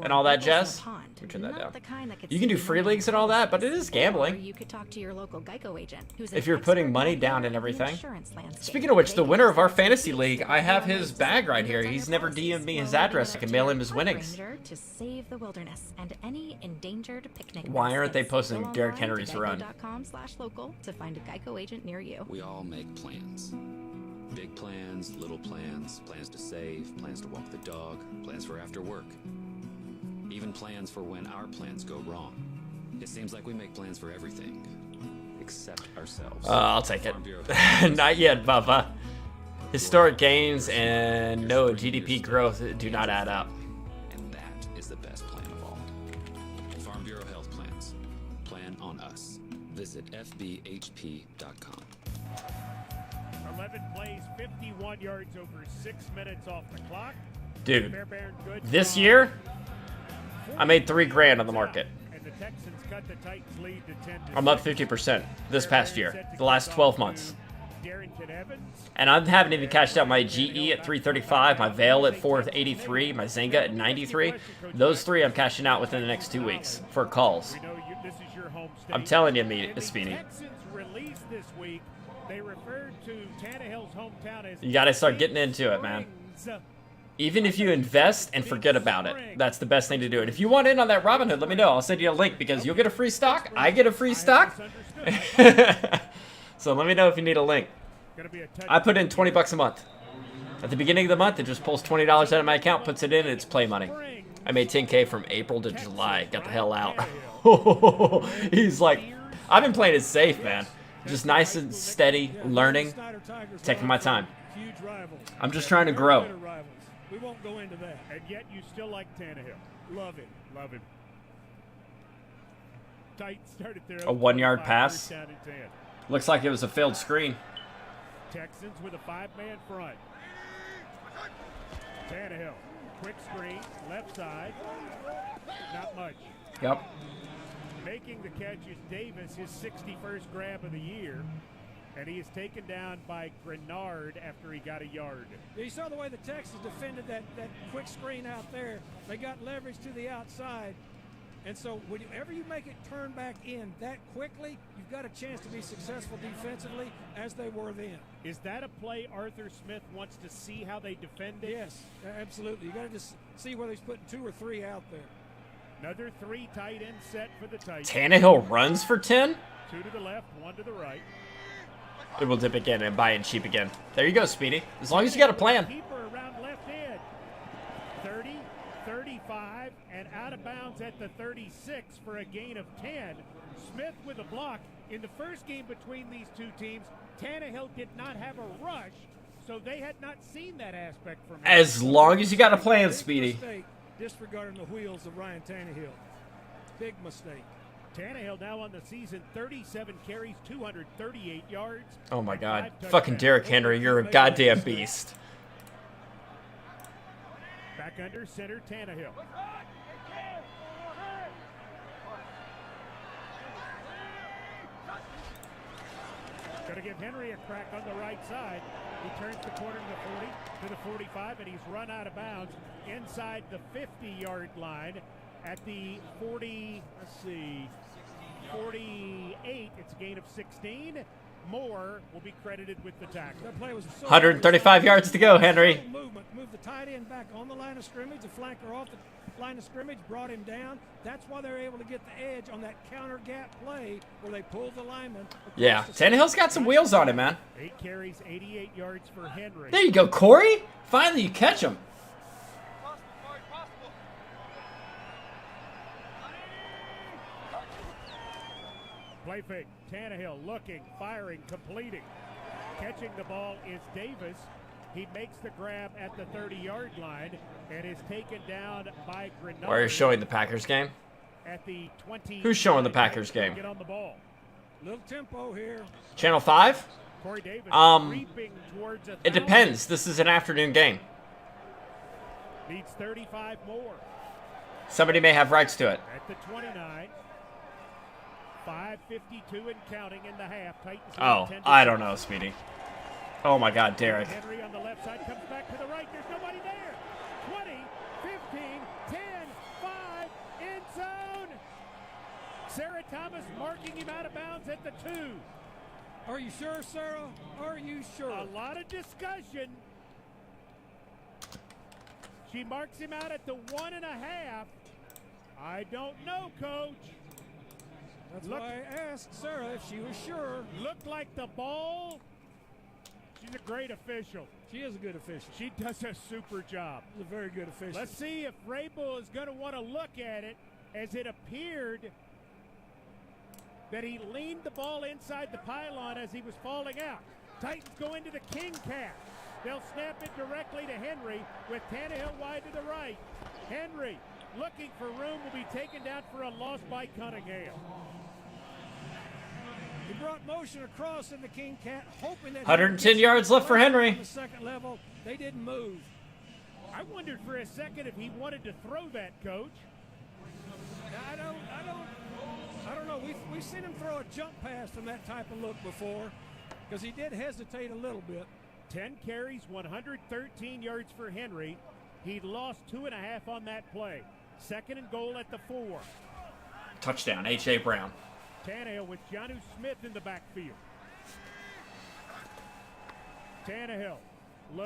Speaker 3: and all that jazz. Turn that
Speaker 4: Not
Speaker 3: down.
Speaker 4: the kind that could
Speaker 3: You can do
Speaker 4: save
Speaker 3: free
Speaker 4: money
Speaker 3: leagues and all that, but it is
Speaker 4: Or
Speaker 3: gambling.
Speaker 4: you could talk to your local Geico agent, who's
Speaker 3: If
Speaker 4: an
Speaker 3: you're putting
Speaker 4: expert
Speaker 3: money
Speaker 4: navigator
Speaker 3: down and
Speaker 4: of the
Speaker 3: everything.
Speaker 4: insurance landscape.
Speaker 3: Speaking of which,
Speaker 4: They
Speaker 3: the
Speaker 4: can
Speaker 3: winner of our
Speaker 4: discuss
Speaker 3: fantasy
Speaker 4: your
Speaker 3: league, I have his bag right here. He's never DM'd me his address. I can mail him his winnings.
Speaker 4: To save the wilderness and any endangered picnic.
Speaker 3: Why aren't they
Speaker 4: baskets.
Speaker 3: posting
Speaker 4: Go
Speaker 3: Derrick
Speaker 4: online
Speaker 3: Henry's
Speaker 4: to
Speaker 3: run?
Speaker 4: geico.com/local to find a Geico agent near you.
Speaker 9: We all make plans. Big plans, little plans, plans to save, plans to walk the dog, plans for after work. Even plans for when our plans go wrong. It seems like we make plans for everything, except ourselves.
Speaker 3: I'll take it. Not yet, Bubba. Historic gains and no GDP growth do not add up.
Speaker 9: And that is the best plan of all. Farm Bureau Health Plans. Plan on us. Visit fbhp.com.
Speaker 8: 11 plays, 51 yards over 6 minutes off the clock.
Speaker 3: Dude,
Speaker 8: Fairbairn good
Speaker 3: this
Speaker 8: from
Speaker 3: year, I made $3 grand on the market.
Speaker 8: And the Texans cut the Titans lead to 10 to
Speaker 3: I'm up
Speaker 8: 6.
Speaker 3: 50% this past year, the last 12 months.
Speaker 8: Darrington Evans.
Speaker 3: And I haven't even cashed out my GE at 335, my Veil at 483, my Zynga at 93. Those three I'm cashing out within the next 2 weeks for calls.
Speaker 8: This is your home state.
Speaker 3: I'm telling you,
Speaker 8: In the
Speaker 3: Speedy.
Speaker 8: Texans released this week, they referred to Tannehill's hometown as
Speaker 3: You gotta start getting into it, man. Even if you invest and forget about it, that's the best thing to do. And if you want in on that Robinhood, let me know. I'll send you a link because you'll get a free stock. I get a free stock. So let me know if you need a link. I put in 20 bucks a month. At the beginning of the month, it just pulls $20 out of my account, puts it in, and it's play money. I made 10K from April to July. Got the hell out. He's like, I've been playing it safe, man. Just nice and steady, learning, taking my time. I'm just trying to grow.
Speaker 8: We won't go into that. And yet you still like Tannehill. Love him. Love him. Titans started there.
Speaker 3: A 1-yard pass.
Speaker 8: First down and 10.
Speaker 3: Looks like it was a failed screen.
Speaker 8: Texans with a 5-man front. Tannehill. Quick screen. Left side. Not much.
Speaker 3: Yep.
Speaker 8: Making the catch is Davis, his 61st grab of the year. And he is taken down by Grenard after he got a yard.
Speaker 21: You saw the way the Texans defended that quick screen out there. They got leverage to the outside. And so whenever you make it turn back in that quickly, you've got a chance to be successful defensively as they were then.
Speaker 8: Is that a play Arthur Smith wants to see how they defend it?
Speaker 21: Yes, absolutely. You got to just see whether he's putting 2 or 3 out there.
Speaker 8: Another 3 tight end set for the Titans.
Speaker 3: Tannehill runs for 10?
Speaker 8: 2 to the left, 1 to the right.
Speaker 3: It will dip again and buy in cheap again. There you go, Speedy. As long as you got a plan.
Speaker 8: Keeper around left end. 30, 35, and out of bounds at the 36 for a gain of 10. Smith with a block. In the first game between these two teams, Tannehill did not have a rush, so they had not seen that aspect from him.
Speaker 3: As long as you got a plan, Speedy.
Speaker 21: Mistake, disregarding the wheels of Ryan Tannehill. Big mistake.
Speaker 8: Tannehill now on the season, 37 carries, 238 yards.
Speaker 3: Oh my God. Fucking Derrick Henry, you're a goddamn beast.
Speaker 8: Back under center, Tannehill. Going to give Henry a crack on the right side. He turns the corner to the 40, to the 45, and he's run out of bounds inside the 50-yard line at the 40, let's see, 48. It's a gain of 16. Moore will be credited with the tackle.
Speaker 21: That play was so
Speaker 3: 135 yards to go, Henry.
Speaker 21: Movement. Moved the tight end back on the line of scrimmage. The flanker off the line of scrimmage, brought him down. That's why they were able to get the edge on that counter gap play where they pulled the lineman.
Speaker 3: Yeah, Tannehill's got some wheels on him, man.
Speaker 8: 8 carries, 88 yards for Henry.
Speaker 3: There you go, Corey. Finally, you catch him.
Speaker 8: Play fake. Tannehill looking, firing, completing. Catching the ball is Davis. He makes the grab at the 30-yard line and is taken down by Grenard.
Speaker 3: Where are you showing the Packers game?
Speaker 8: At the 20.
Speaker 3: Who's showing the Packers game?
Speaker 8: Get on the ball.
Speaker 21: Little tempo here.
Speaker 3: Channel 5?
Speaker 8: Corey Davis creeping towards
Speaker 3: it depends. This is an afternoon game.
Speaker 8: Needs 35 more.
Speaker 3: Somebody may have rights to it.
Speaker 8: At the 29. 5:52 and counting in the half. Titans
Speaker 3: Oh, I don't know, Speedy. Oh my God, Derek.
Speaker 8: Henry on the left side comes back to the right. There's nobody there. 20, 15, 10, 5, inside. Sarah Thomas marking him out of bounds at the 2.
Speaker 21: Are you sure, Sarah? Are you sure?
Speaker 8: A lot of discussion. She marks him out at the 1.5. I don't know, Coach.
Speaker 21: That's why I asked Sarah if she was sure.
Speaker 8: Looked like the ball. She's a great official.
Speaker 21: She is a good official.
Speaker 8: She does a super job.
Speaker 21: She's a very good official.
Speaker 8: Let's see if Rabel is going to want to look at it, as it appeared that he leaned the ball inside the pylon as he was falling out. Titans go into the king cast. They'll snap it directly to Henry with Tannehill wide to the right. Henry, looking for room, will be taken down for a loss by Cunningham.
Speaker 21: He brought motion across in the king cat, hoping that
Speaker 3: 110 yards left for Henry.
Speaker 21: On the second level, they didn't move.
Speaker 8: I wondered for a second if he wanted to throw that, Coach.
Speaker 21: I don't know. We've seen him throw a jump pass from that type of look before, because he did hesitate a little bit.
Speaker 8: 10 carries, 113 yards for Henry. He lost 2.5 on that play. 2nd and goal at the 4.
Speaker 3: Touchdown, A.J. Brown.
Speaker 8: Tannehill with Jonnu Smith in the backfield. Tannehill.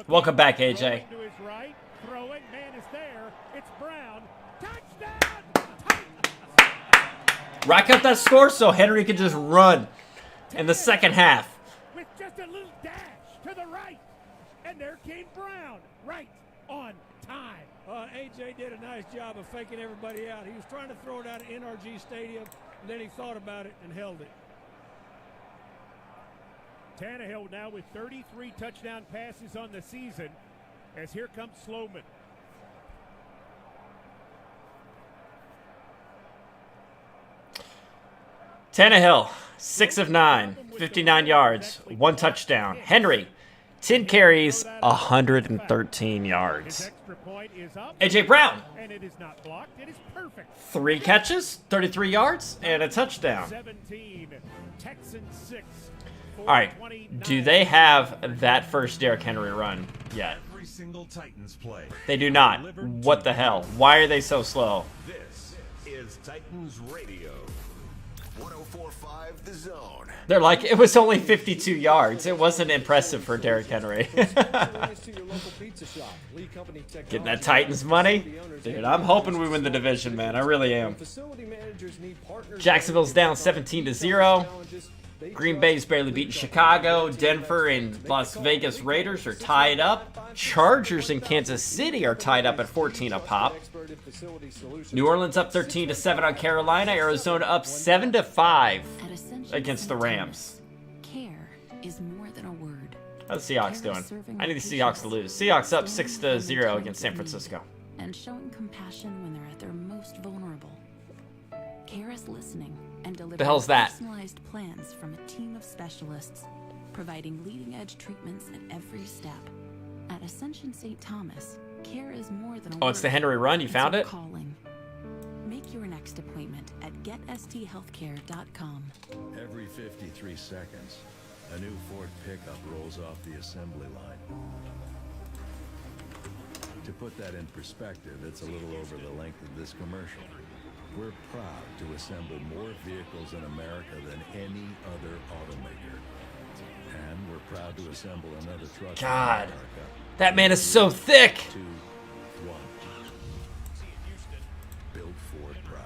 Speaker 3: Welcome back, A.J.
Speaker 8: To his right, throwing, man is there. It's Brown. Touchdown!
Speaker 3: Rack up that score so Henry can just run in the second half.
Speaker 8: With just a little dash to the right. And there came Brown, right on time.
Speaker 21: A.J. did a nice job of faking everybody out. He was trying to throw it out at NRG Stadium, and then he thought about it and held it.
Speaker 8: Tannehill now with 33 touchdown passes on the season, as here comes Sloman.
Speaker 3: Tannehill, 6 of 9, 59 yards, 1 touchdown. Henry, 10 carries, 113 yards. A.J. Brown,
Speaker 8: And it is not blocked. It is perfect.
Speaker 3: 3 catches, 33 yards, and a touchdown.
Speaker 8: 17, Texans 6.
Speaker 3: All right, do they have that first Derrick Henry run yet?
Speaker 7: Every single Titans play.
Speaker 3: They do not. What the hell? Why are they so slow?
Speaker 7: This is Titans Radio.
Speaker 14: 104.5 The Zone.
Speaker 3: They're like, it was only 52 yards. It wasn't impressive for Derrick Henry. Getting that Titans money? Dude, I'm hoping we win the division, man. I really am. Jacksonville's down 17-0. Green Bay's barely beaten Chicago. Denver and Las Vegas Raiders are tied up. Chargers and Kansas City are tied up at 14 apiece. New Orleans up 13-7 on Carolina. Arizona up 7-5 against the Rams.
Speaker 22: Care is more than a word.
Speaker 3: How's the Seahawks doing? I need the Seahawks to lose. Seahawks up 6-0 against San Francisco.
Speaker 22: And showing compassion when they're at their most vulnerable. Care is listening and delivering
Speaker 3: The hell's that?
Speaker 22: personalized plans from a team of specialists, providing leading-edge treatments at every step. At Ascension St. Thomas, care is more than a
Speaker 3: Oh, it's the
Speaker 22: word.
Speaker 3: Henry run. You
Speaker 22: It's
Speaker 3: found
Speaker 22: a
Speaker 3: it?
Speaker 22: calling. Make your next appointment at getsthealthcare.com.
Speaker 10: Every 53 seconds, a new Ford pickup rolls off the assembly line. To put that in perspective, it's a little over the length of this commercial. We're proud to assemble more vehicles in America than any other automaker. And we're proud to assemble another truck
Speaker 3: God,
Speaker 10: in America.
Speaker 3: that man is so thick.
Speaker 10: 2, 1. Build Ford proud.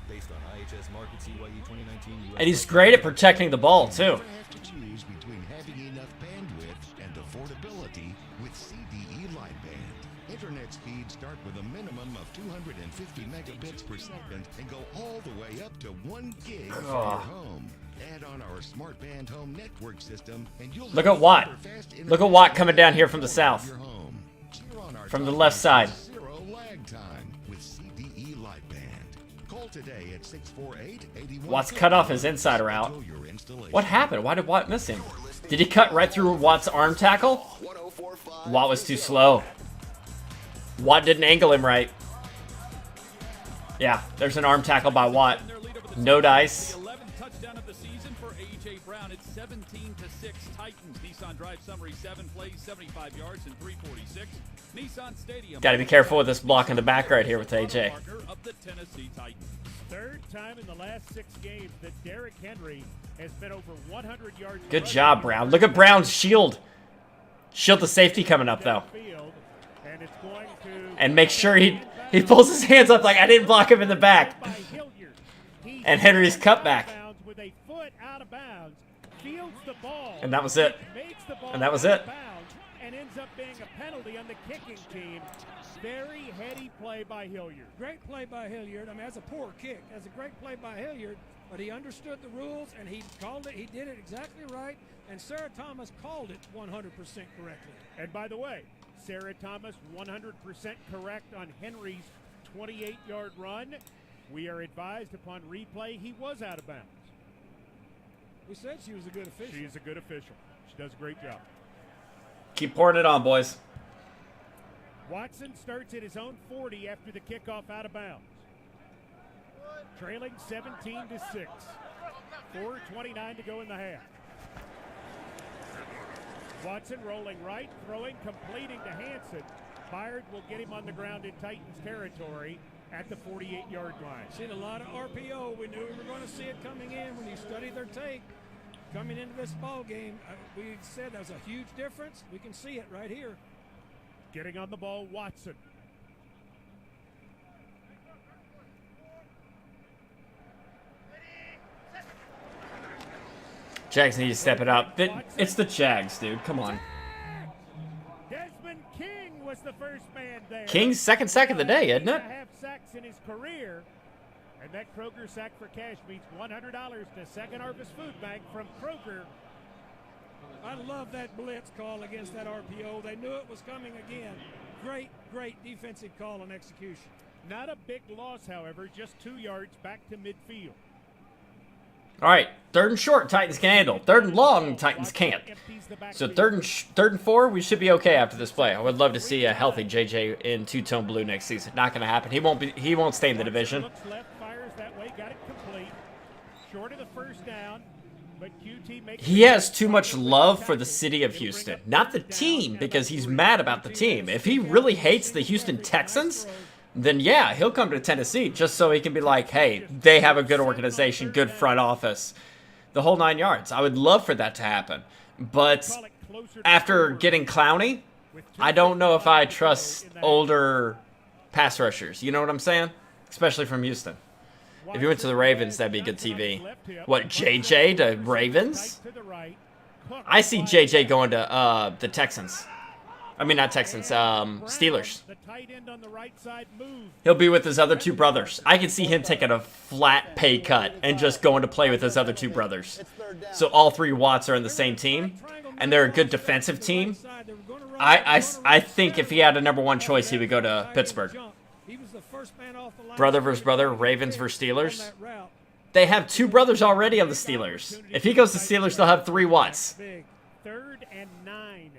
Speaker 11: Based on IHS Market CYE 2019
Speaker 3: And he's great at protecting the ball, too.
Speaker 18: Have to choose between having enough bandwidth and affordability with CDE Lightband. Internet speeds start with a minimum of 250 megabits per second and go all the way up to 1 gig for your home. Add on our Smart Band home network system and you'll
Speaker 3: Look at Watt. Look at Watt coming down here from the south. From the left side.
Speaker 18: Zero lag time with CDE Lightband. Call today at 648-81.
Speaker 3: Watt's cut off his inside route. What happened? Why did Watt miss him? Did he cut right through Watt's arm tackle? Watt was too slow. Watt didn't angle him right. Yeah, there's an arm tackle by Watt. No dice.
Speaker 24: The 11th touchdown of the season for A.J. Brown. It's 17-6 Titans. Nissan Drive Summary, 7 plays, 75 yards, and 346. Nissan Stadium.
Speaker 3: Got to be careful with this block in the back right here with AJ.
Speaker 24: Partner of the Tennessee Titans.
Speaker 8: Third time in the last 6 games that Derrick Henry has been over 100 yards.
Speaker 3: Good job, Brown. Look at Brown's shield. Shield the safety coming up, though. And make sure he pulls his hands up like I didn't block him in the back. And Henry's cut back. And that was it. And that was it.
Speaker 8: And ends up being a penalty on the kicking team. Very heady play by Hilliard.
Speaker 21: Great play by Hilliard. I mean, that's a poor kick. That's a great play by Hilliard, but he understood the rules and he called it. He did it exactly right, and Sarah Thomas called it 100% correctly.
Speaker 8: And by the way, Sarah Thomas 100% correct on Henry's 28-yard run. We are advised upon replay he was out of bounds.
Speaker 21: We said she was a good official.
Speaker 8: She is a good official. She does a great job.
Speaker 3: Keep pouring it on, boys.
Speaker 8: Watson starts at his own 40 after the kickoff out of bounds. Trailing 17-6. 4:29 to go in the half. Watson rolling right, throwing, completing to Hanson. Byard will get him on the ground in Titans territory at the 48-yard line.
Speaker 21: Seen a lot of RPO. We knew we were going to see it coming in when you studied their tape. Coming into this ball game, we said that was a huge difference. We can see it right here.
Speaker 8: Getting on the ball, Watson.
Speaker 3: Jags need to step it up. It's the Jags, dude. Come on.
Speaker 8: Desmond King was the first man there.
Speaker 3: King's second sack of the day, isn't it?
Speaker 8: Have sacks in his career. And that Kroger sack for cash means $100 to Second Harvest Food Bank from Kroger.
Speaker 21: I love that blitz call against that RPO. They knew it was coming again. Great, great defensive call and execution.
Speaker 8: Not a big loss, however, just 2 yards back to midfield.
Speaker 3: All right, 3rd and short, Titans can handle. 3rd and long, Titans can't. So 3rd and 4, we should be okay after this play. I would love to see a healthy JJ in two-tone blue next season. Not going to happen. He won't stay in the division.
Speaker 8: Looks left, fires that way, got it complete. Short of the first down. But QT makes
Speaker 3: he has too much love for the city of Houston, not the team, because he's mad about the team. If he really hates the Houston Texans, then yeah, he'll come to Tennessee just so he can be like, hey, they have a good organization, good front office, the whole 9 yards. I would love for that to happen. But after getting Clowney, I don't know if I trust older pass rushers. You know what I'm saying? Especially from Houston. If you went to the Ravens, that'd be good TV. What, JJ to Ravens? I see JJ going to the Texans. I mean, not Texans, Steelers. He'll be with his other 2 brothers. I can see him taking a flat pay cut and just going to play with his other 2 brothers. So all 3 Watts are in the same team, and they're a good defensive team. I think if he had a number 1 choice, he would go to Pittsburgh. Brother versus brother, Ravens versus Steelers. They have 2 brothers already on the Steelers. If he goes to Steelers, they'll have 3 Watts.
Speaker 8: 3rd and 9.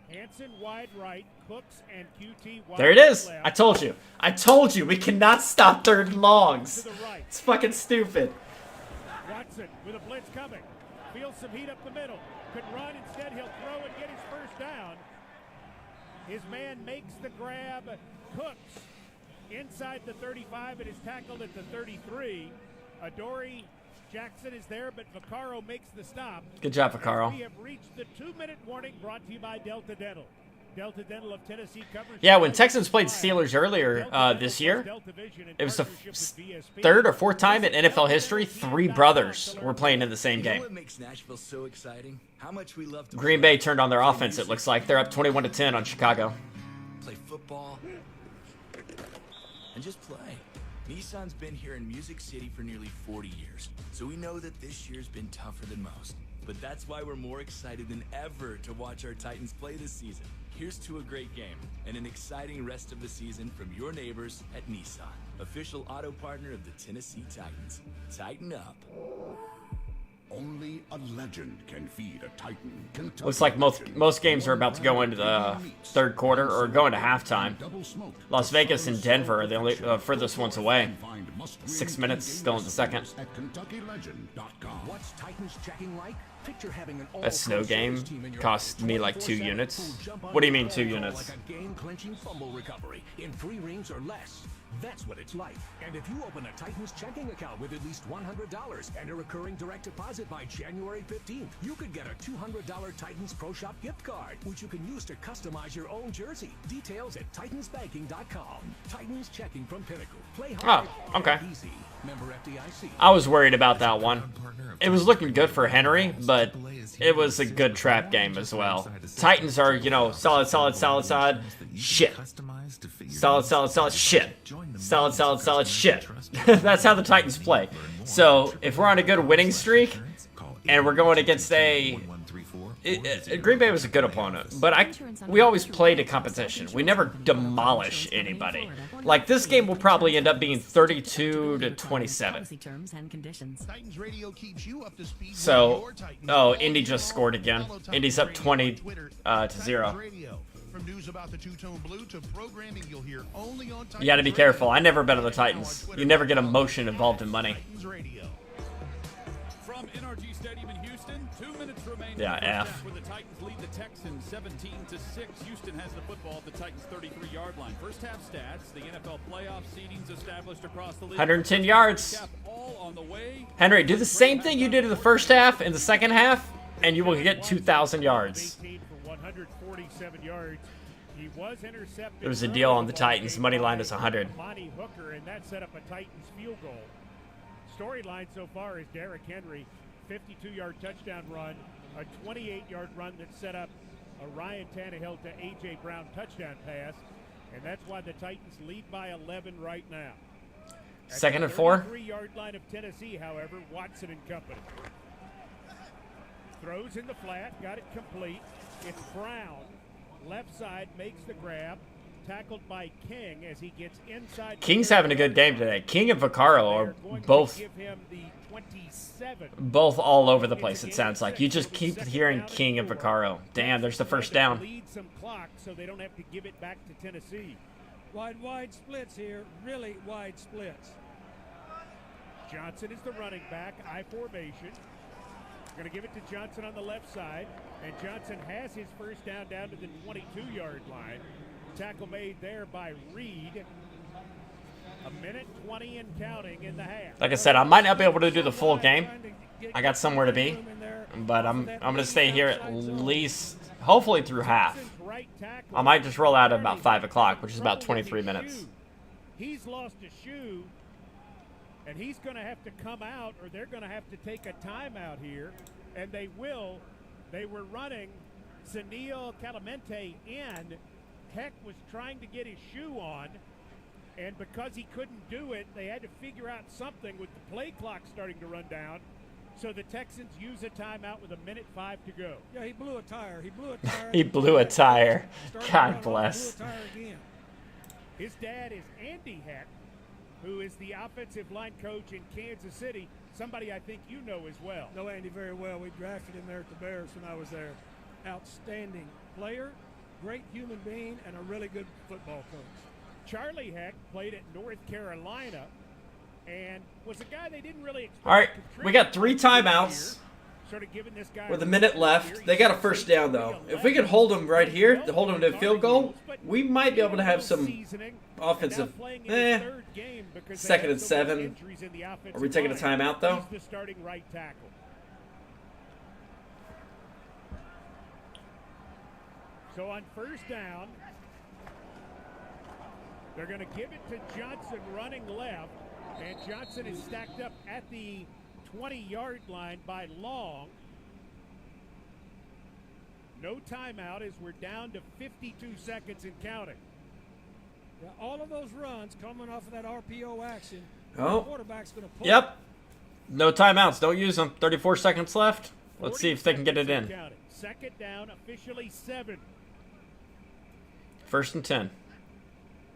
Speaker 8: Hanson wide right, Cooks and QT wide
Speaker 3: there it is.
Speaker 8: left.
Speaker 3: I told you. I told you. We cannot stop 3rd and longs. It's fucking stupid.
Speaker 8: Watson with a blitz coming. Feels some heat up the middle. Could run. Instead, he'll throw and get his first down. His man makes the grab. Cooks inside the 35 and is tackled at the 33. Adoree Jackson is there, but Vaccaro makes the stop.
Speaker 3: Good job, Vaccaro.
Speaker 8: We have reached the 2-minute warning brought to you by Delta Dental. Delta Dental of Tennessee covers.
Speaker 3: Yeah, when Texans played Steelers earlier this year, it was the 3rd or 4th time in NFL history 3 brothers were playing in the same game.
Speaker 12: What makes Nashville so exciting? How much we love to
Speaker 3: Green Bay turned on their offense, it looks like. They're up 21-10 on Chicago.
Speaker 12: Play football and just play. Nissan's been here in Music City for nearly 40 years, so we know that this year's been tougher than most. But that's why we're more excited than ever to watch our Titans play this season. Here's to a great game and an exciting rest of the season from your neighbors at Nissan, official auto partner of the Tennessee Titans. Tighten up.
Speaker 18: Only a legend can feed a Titan. Kentucky
Speaker 3: Looks like most games are about to go into the 3rd quarter or go into halftime. Las Vegas and Denver are the only furthest ones away. 6 minutes still in the 2nd.
Speaker 18: At KentuckyLegend.com.
Speaker 1: What's Titans checking like? Picture having an
Speaker 3: A snow game cost me like 2 units. What do you mean 2 units?
Speaker 1: Like a game-clinching fumble recovery in 3 rings or less. That's what it's like. And if you open a Titans checking account with at least $100 and a recurring direct deposit by January 15th, you could get a $200 Titans Pro Shop gift card, which you can use to customize your own jersey. Details at titansbanking.com. Titans checking from Pinnacle. Play hard.
Speaker 3: Oh, okay.
Speaker 1: and easy. Member FDIC.
Speaker 3: I was worried about that one. It was looking good for Henry, but it was a good trap game as well. Titans are, you know, solid, shit. Solid, shit. Solid, shit. That's how the Titans play. So, if we're on a good winning streak, and we're going against Green Bay was a good opponent, but we always play to competition. We never demolish anybody. Like, this game will probably end up being 32-27. So, oh, Indy just scored again. Indy's up 20-0.
Speaker 2: From news about the two-tone blue to programming you'll hear only on Titans
Speaker 3: You got to be careful. I never bet on the Titans. You never get emotion involved in money.
Speaker 24: From NRG Stadium in Houston, 2 minutes remain.
Speaker 3: Yeah, F.
Speaker 24: Where the Titans lead the Texans 17-6. Houston has the football at the Titans' 33-yard line. First half stats: the NFL playoff seedings established across the league.
Speaker 3: 110 yards.
Speaker 24: All on the way.
Speaker 3: Henry, do the same thing you did in the first half in the second half, and you will get 2,000 yards.
Speaker 8: 147 yards. He was intercepted.
Speaker 3: There was a deal on the Titans. Money line is 100.
Speaker 8: Monty Hooker, and that set up a Titans field goal. Storyline so far is Derrick Henry, 52-yard touchdown run, a 28-yard run that set up a Ryan Tannehill to A.J. Brown touchdown pass, and that's why the Titans lead by 11 right now.
Speaker 3: Second and 4.
Speaker 8: 3-yard line of Tennessee, however, Watson and company. Throws in the flat, got it complete. It's Brown, left side, makes the grab, tackled by King as he gets inside.
Speaker 3: King's having a good game today. King and Vaccaro are both all over the place, it sounds like. You just keep hearing King and Vaccaro. Damn, there's the first down.
Speaker 8: Lead some clock so they don't have to give it back to Tennessee.
Speaker 21: Wide splits here, really wide splits.
Speaker 8: Johnson is the running back, I formation. Going to give it to Johnson on the left side, and Johnson has his first down to the 22-yard line. Tackle made there by Reed. A minute 20 and counting in the half.
Speaker 3: Like I said, I might not be able to do the full game. I got somewhere to be, but I'm going to stay here at least, hopefully through half. I might just roll out at about 5 o'clock, which is about 23 minutes.
Speaker 8: He's lost a shoe. And he's going to have to come out, or they're going to have to take a timeout here. And they will. They were running Sunil Calamente in. Heck was trying to get his shoe on. And because he couldn't do it, they had to figure out something with the play clock starting to run down. So the Texans use a timeout with 1:05 to go.
Speaker 21: Yeah, he blew a tire. He blew a tire.
Speaker 3: He blew a tire. God bless.
Speaker 8: His dad is Andy Heck, who is the offensive line coach in Kansas City, somebody I think you know as well.
Speaker 21: Know Andy very well. We drafted him there at the Bears when I was there. Outstanding player, great human being, and a really good football coach.
Speaker 8: Charlie Heck played at North Carolina and was a guy they didn't really expect.
Speaker 3: All right, we got 3 timeouts with a minute left. They got a first down, though. If we can hold them right here, hold them to a field goal, we might be able to have some offensive. Second and 7. Are we taking a timeout, though?
Speaker 8: He's the starting right tackle. So on first down, they're going to give it to Johnson running left, and Johnson is stacked up at the 20-yard line by Long. No timeout as we're down to 52 seconds and counting.
Speaker 21: Yeah, all of those runs coming off of that RPO action.
Speaker 3: Oh.
Speaker 21: The quarterback's going to pull.
Speaker 3: Yep. No timeouts. Don't use them. 34 seconds left. Let's see if they can get it in.
Speaker 8: Second down, officially 7.
Speaker 3: First and 10.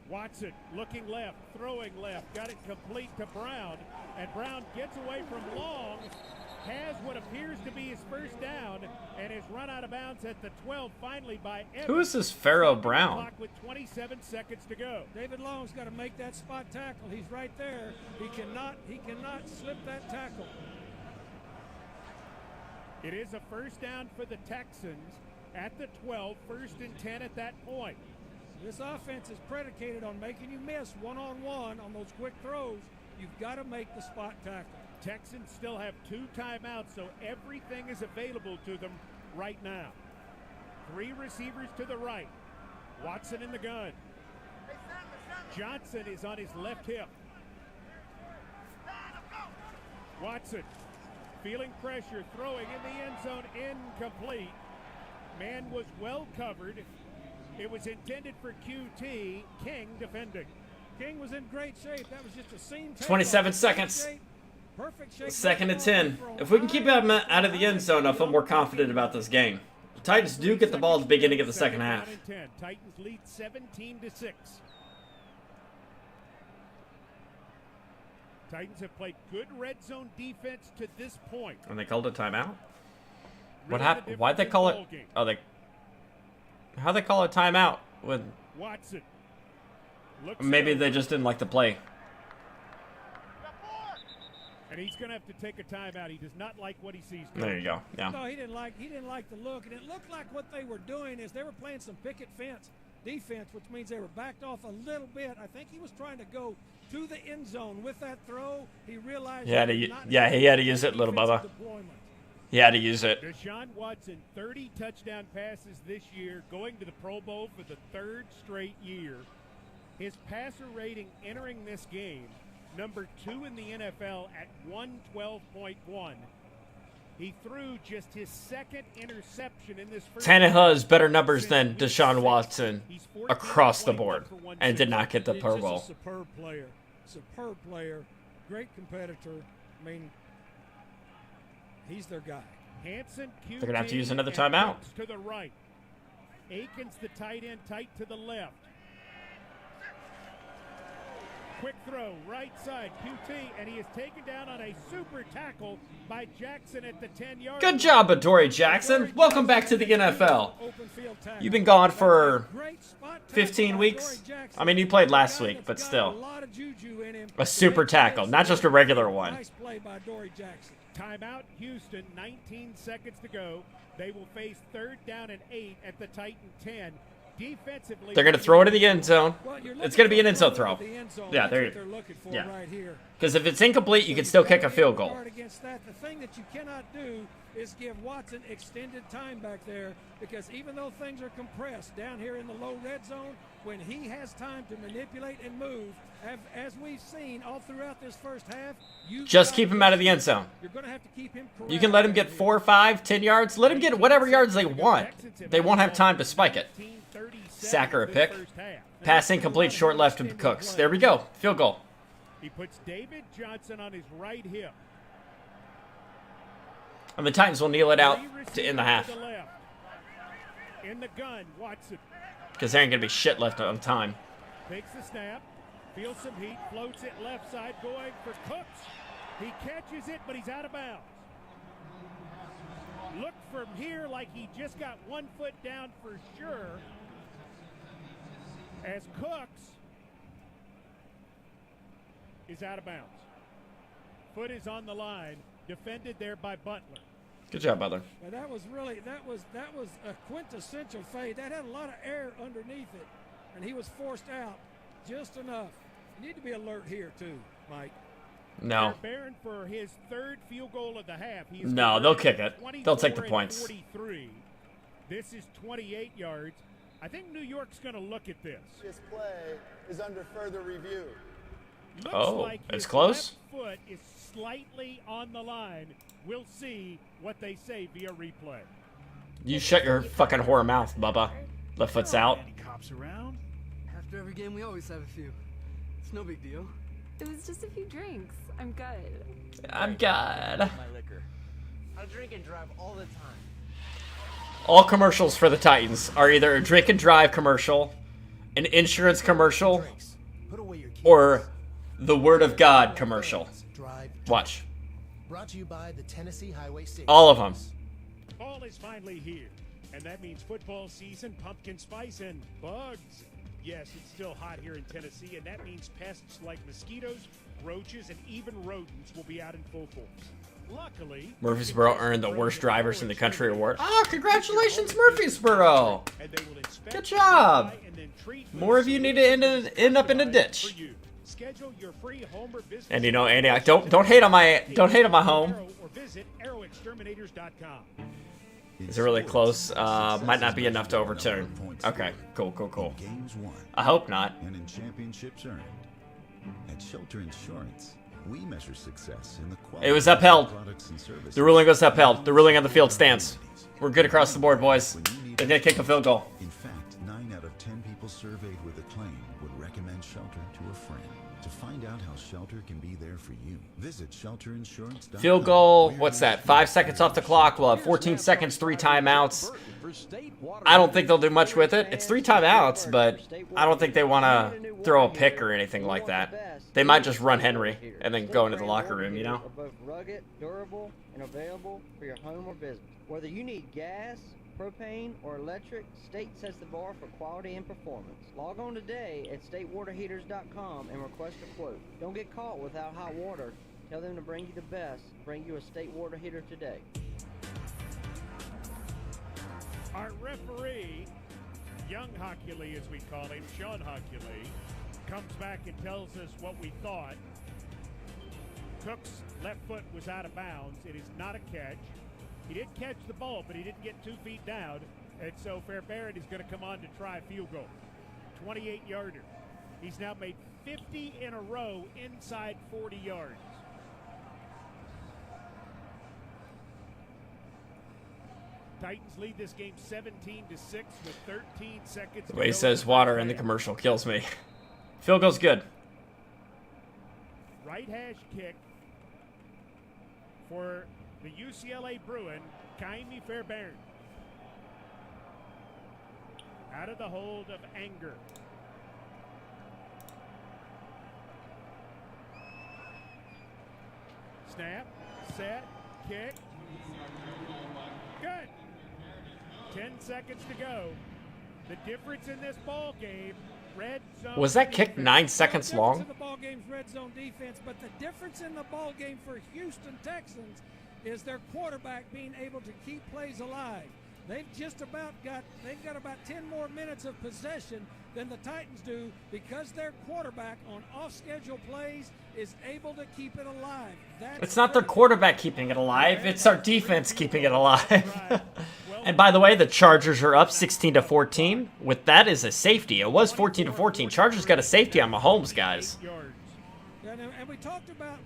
Speaker 8: Watson looking left, throwing left, got it complete to Brown, and Brown gets away from Long, has what appears to be his first down, and is run out of bounds at the 12 finally by Evans.
Speaker 3: Who is this Pharaoh Brown?
Speaker 8: With 27 seconds to go.
Speaker 21: David Long's got to make that spot tackle. He's right there. He cannot slip that tackle.
Speaker 8: It is a first down for the Texans at the 12, 1st and 10 at that point.
Speaker 21: This offense is predicated on making you miss one-on-one on those quick throws. You've got to make the spot tackle.
Speaker 8: Texans still have 2 timeouts, so everything is available to them right now. 3 receivers to the right. Watson in the gun. Johnson is on his left hip. Watson feeling pressure, throwing in the end zone, incomplete. Man was well covered. It was intended for QT. King defending.
Speaker 21: King was in great shape. That was just a seam.
Speaker 3: 27 seconds.
Speaker 21: Perfect shape.
Speaker 3: 2nd and 10. If we can keep him out of the end zone, I feel more confident about this game. The Titans do get the ball at the beginning of the second half.
Speaker 8: Titans lead 17-6. Titans have played good red zone defense to this point.
Speaker 3: And they called a timeout? What happened? Why'd they call it? Oh, how'd they call a timeout? With
Speaker 8: Watson.
Speaker 3: Maybe they just didn't like the play.
Speaker 8: And he's going to have to take a timeout. He does not like what he sees.
Speaker 3: There you go. Yeah.
Speaker 21: No, he didn't like the look, and it looked like what they were doing is they were playing some picket fence defense, which means they were backed off a little bit. I think he was trying to go to the end zone with that throw. He realized
Speaker 3: he had to use it, little Bubba. He had to use it.
Speaker 8: Deshaun Watson, 30 touchdown passes this year, going to the Pro Bowl for the 3rd straight year. His passer rating entering this game, number 2 in the NFL at 112.1. He threw just his 2nd interception in this first.
Speaker 3: Tannehill has better numbers than Deshaun Watson across the board and did not get the Pro Bowl.
Speaker 21: Superb player, great competitor. I mean, he's their guy.
Speaker 8: Hanson,
Speaker 3: they're gonna have to use another timeout.
Speaker 8: To the right. Akins, the tight end, tight to the left. Quick throw, right side, QT, and he is taken down on a super tackle by Jackson at the 10-yard line.
Speaker 3: Good job, Adoree Jackson. Welcome back to the NFL. You've been gone for 15 weeks. I mean, you played last week, but still. A super tackle, not just a regular one.
Speaker 21: Nice play by Adoree Jackson.
Speaker 8: Timeout, Houston, 19 seconds to go. They will face 3rd down and 8 at the Titan 10. Defensively,
Speaker 3: they're going to throw it in the end zone. It's going to be an end zone throw. Yeah, there you go. Yeah. Because if it's incomplete, you can still kick a field goal.
Speaker 21: Against that, the thing that you cannot do is give Watson extended time back there, because even though things are compressed down here in the low red zone, when he has time to manipulate and move, as we've seen all throughout this first half,
Speaker 3: just keep him out of the end zone.
Speaker 21: You're going to have to keep him.
Speaker 3: You can let him get 4, 5, 10 yards. Let him get whatever yards they want. They won't have time to spike it. Sack or a pick. Pass incomplete, short left to Cooks. There we go. Field goal.
Speaker 8: He puts David Johnson on his right hip.
Speaker 3: And the Titans will kneel it out to end the half.
Speaker 8: In the gun, Watson.
Speaker 3: Because there ain't going to be shit left on time.
Speaker 8: Takes the snap. Feels some heat. Floats it left side, going for Cooks. He catches it, but he's out of bounds. Look from here like he just got 1 foot down for sure. As Cooks is out of bounds. Foot is on the line, defended there by Butler.
Speaker 3: Good job, Butler.
Speaker 21: And that was a quintessential fade. That had a lot of air underneath it, and he was forced out just enough. You need to be alert here too, Mike.
Speaker 3: No.
Speaker 8: Barron for his 3rd field goal of the half.
Speaker 3: No, they'll kick it. They'll take the points.
Speaker 8: 43. This is 28 yards. I think New York's going to look at this.
Speaker 5: This play is under further review.
Speaker 8: Looks like
Speaker 3: it's
Speaker 8: his
Speaker 3: close.
Speaker 8: Left foot is slightly on the line. We'll see what they say via replay.
Speaker 3: You shut your fucking whore mouth, Bubba. Left foot's out.
Speaker 13: Any cops around? After every game, we always have a few. It's no big deal.
Speaker 15: It was just a few drinks. I'm good.
Speaker 3: I'm good.
Speaker 13: My liquor. I drink and drive all the time.
Speaker 3: All commercials for the Titans are either a drink and drive commercial, an insurance commercial, or the Word of God commercial. Watch.
Speaker 16: Brought to you by the Tennessee Highway Safety.
Speaker 3: All of them.
Speaker 8: Fall is finally here, and that means football season, pumpkin spice, and bugs. Yes, it's still hot here in Tennessee, and that means pests like mosquitoes, roaches, and even rodents will be out in full force. Luckily,
Speaker 3: Murfreesboro earned the worst drivers in the country award. Oh, congratulations, Murfreesboro! Good job. More of you need to end up in a ditch.
Speaker 8: schedule your free home or business.
Speaker 3: And you know, Andy, don't hate on my home.
Speaker 8: Or visit arrowexterminators.com.
Speaker 3: Is it really close? Might not be enough to overturn. Okay, cool.
Speaker 10: Games won.
Speaker 3: I hope not.
Speaker 10: And in championships earned. At Shelter Insurance, we measure success in the quality
Speaker 3: It was upheld.
Speaker 10: of products and services.
Speaker 3: The ruling was upheld. The ruling on the field stands. We're good across the board, boys. They're gonna kick a field goal.
Speaker 10: In fact, 9 out of 10 people surveyed with a claim would recommend Shelter to a friend. To find out how Shelter can be there for you, visit shelterinsurance.com.
Speaker 3: Field goal, what's that? 5 seconds off the clock. We'll have 14 seconds, 3 timeouts. I don't think they'll do much with it. It's 3 timeouts, but I don't think they want to throw a pick or anything like that. They might just run Henry and then go into the locker room, you know?
Speaker 23: Both rugged, durable, and available for your home or business. Whether you need gas, propane, or electric, State sets the bar for quality and performance. Log on today at statewaterheaters.com and request a quote. Don't get caught without hot water. Tell them to bring you the best. Bring you a State water heater today.
Speaker 8: Our referee, young Hockley as we call him, Sean Hockley, comes back and tells us what we thought. Cook's left foot was out of bounds. It is not a catch. He did catch the ball, but he didn't get 2 feet down. And so Fairbairn is going to come on to try a field goal. 28-yarder. He's now made 50 in a row inside 40 yards. Titans lead this game 17-6 with 13 seconds to
Speaker 3: The way he
Speaker 8: go
Speaker 3: says
Speaker 8: in the
Speaker 3: water
Speaker 8: first
Speaker 3: in the
Speaker 8: half.
Speaker 3: commercial kills me. Field goal's good.
Speaker 8: Right hash kick for the UCLA Bruin, Kaimi Fairbairn. Out of the hold of Anger. Snap, set, kick. Good. 10 seconds to go. The difference in this ball game, red zone.
Speaker 3: Was that kick 9 seconds long?
Speaker 21: The ball game's red zone defense, but the difference in the ball game for Houston Texans is their quarterback being able to keep plays alive. They've got about 10 more minutes of possession than the Titans do because their quarterback on off-schedule plays is able to keep it alive.
Speaker 3: It's not their quarterback keeping it alive. It's our defense keeping it alive. And by the way, the Chargers are up 16-14. With that is a safety. It was 14-14. Chargers got a safety on Mahomes, guys.
Speaker 21: And we talked about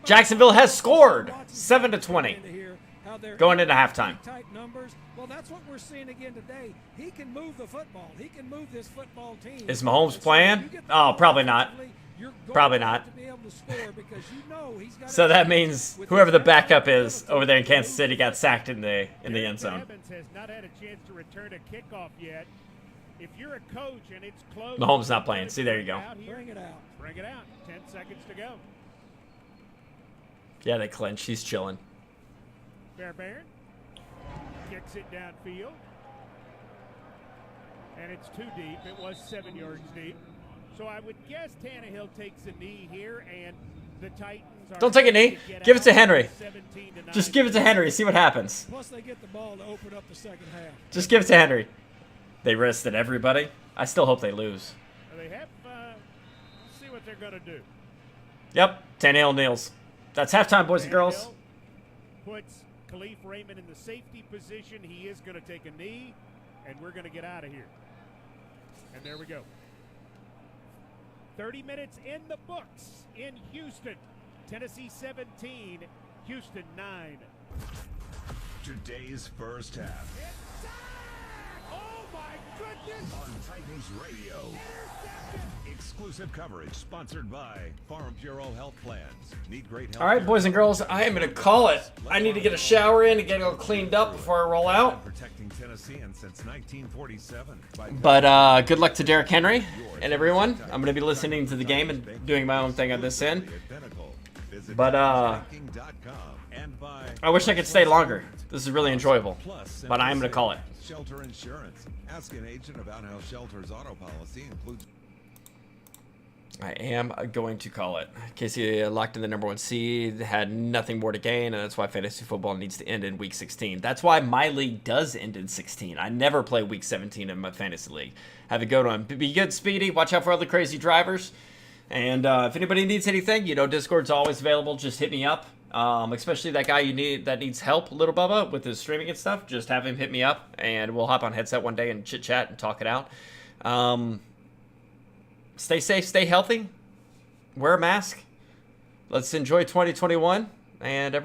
Speaker 3: Jacksonville has scored 7-20 going into halftime.
Speaker 21: Tight numbers. Well, that's what we're seeing again today. He can move the football. He can move this football team.
Speaker 3: Is Mahomes playing? Oh, probably not. Probably not. So that means whoever the backup is over there in Kansas City got sacked in the end zone.
Speaker 8: Evans has not had a chance to return a kickoff yet. If you're a coach and it's close,
Speaker 3: Mahomes not playing. See, there you go.
Speaker 8: Bring it out. Bring it out. 10 seconds to go.
Speaker 3: Yeah, they clinch. He's chilling.
Speaker 8: Fairbairn kicks it downfield. And it's too deep. It was 7 yards deep. So I would guess Tannehill takes a knee here, and the Titans are...
Speaker 3: Don't take a knee. Give it to Henry. Just give it to Henry. See what happens.
Speaker 21: Plus, they get the ball to open up the second half.
Speaker 3: Just give it to Henry. They rested everybody. I still hope they lose.
Speaker 8: They have... see what they're going to do.
Speaker 3: Yep. Tannehill kneels. That's halftime, boys and girls.
Speaker 8: Puts Khalif Raymond in the safety position. He is going to take a knee, and we're going to get out of here. And there we go. 30 minutes in the books in Houston. Tennessee 17, Houston 9.
Speaker 7: Today's first half.
Speaker 8: Oh my goodness!
Speaker 7: On Titans Radio. Exclusive coverage sponsored by Farm Bureau Health Plans. Need great health.
Speaker 3: All right, boys and girls, I am going to call it. I need to get a shower in and get it all cleaned up before I roll out.
Speaker 7: Protecting Tennesseans since 1947.
Speaker 3: But good luck to Derrick Henry and everyone. I'm going to be listening to the game and doing my own thing on this end. But I wish I could stay longer. This is really enjoyable. But I am going to call it.
Speaker 7: Shelter Insurance. Ask an agent about how Shelter's auto policy includes...
Speaker 3: I am going to call it. Casey locked in the #1 seed, had nothing more to gain, and that's why fantasy football needs to end in week 16. That's why my league does end in 16. I never play week 17 in my fantasy league. Have a good one. Be good, Speedy. Watch out for other crazy drivers. And if anybody needs anything, you know, Discord's always available. Just hit me up. Especially that guy that needs help, Little Bubba, with his streaming and stuff. Just have him hit me up, and we'll hop on headset one day and chit-chat and talk it out. Stay safe, stay healthy, wear a mask. Let's enjoy 2021, and everyone.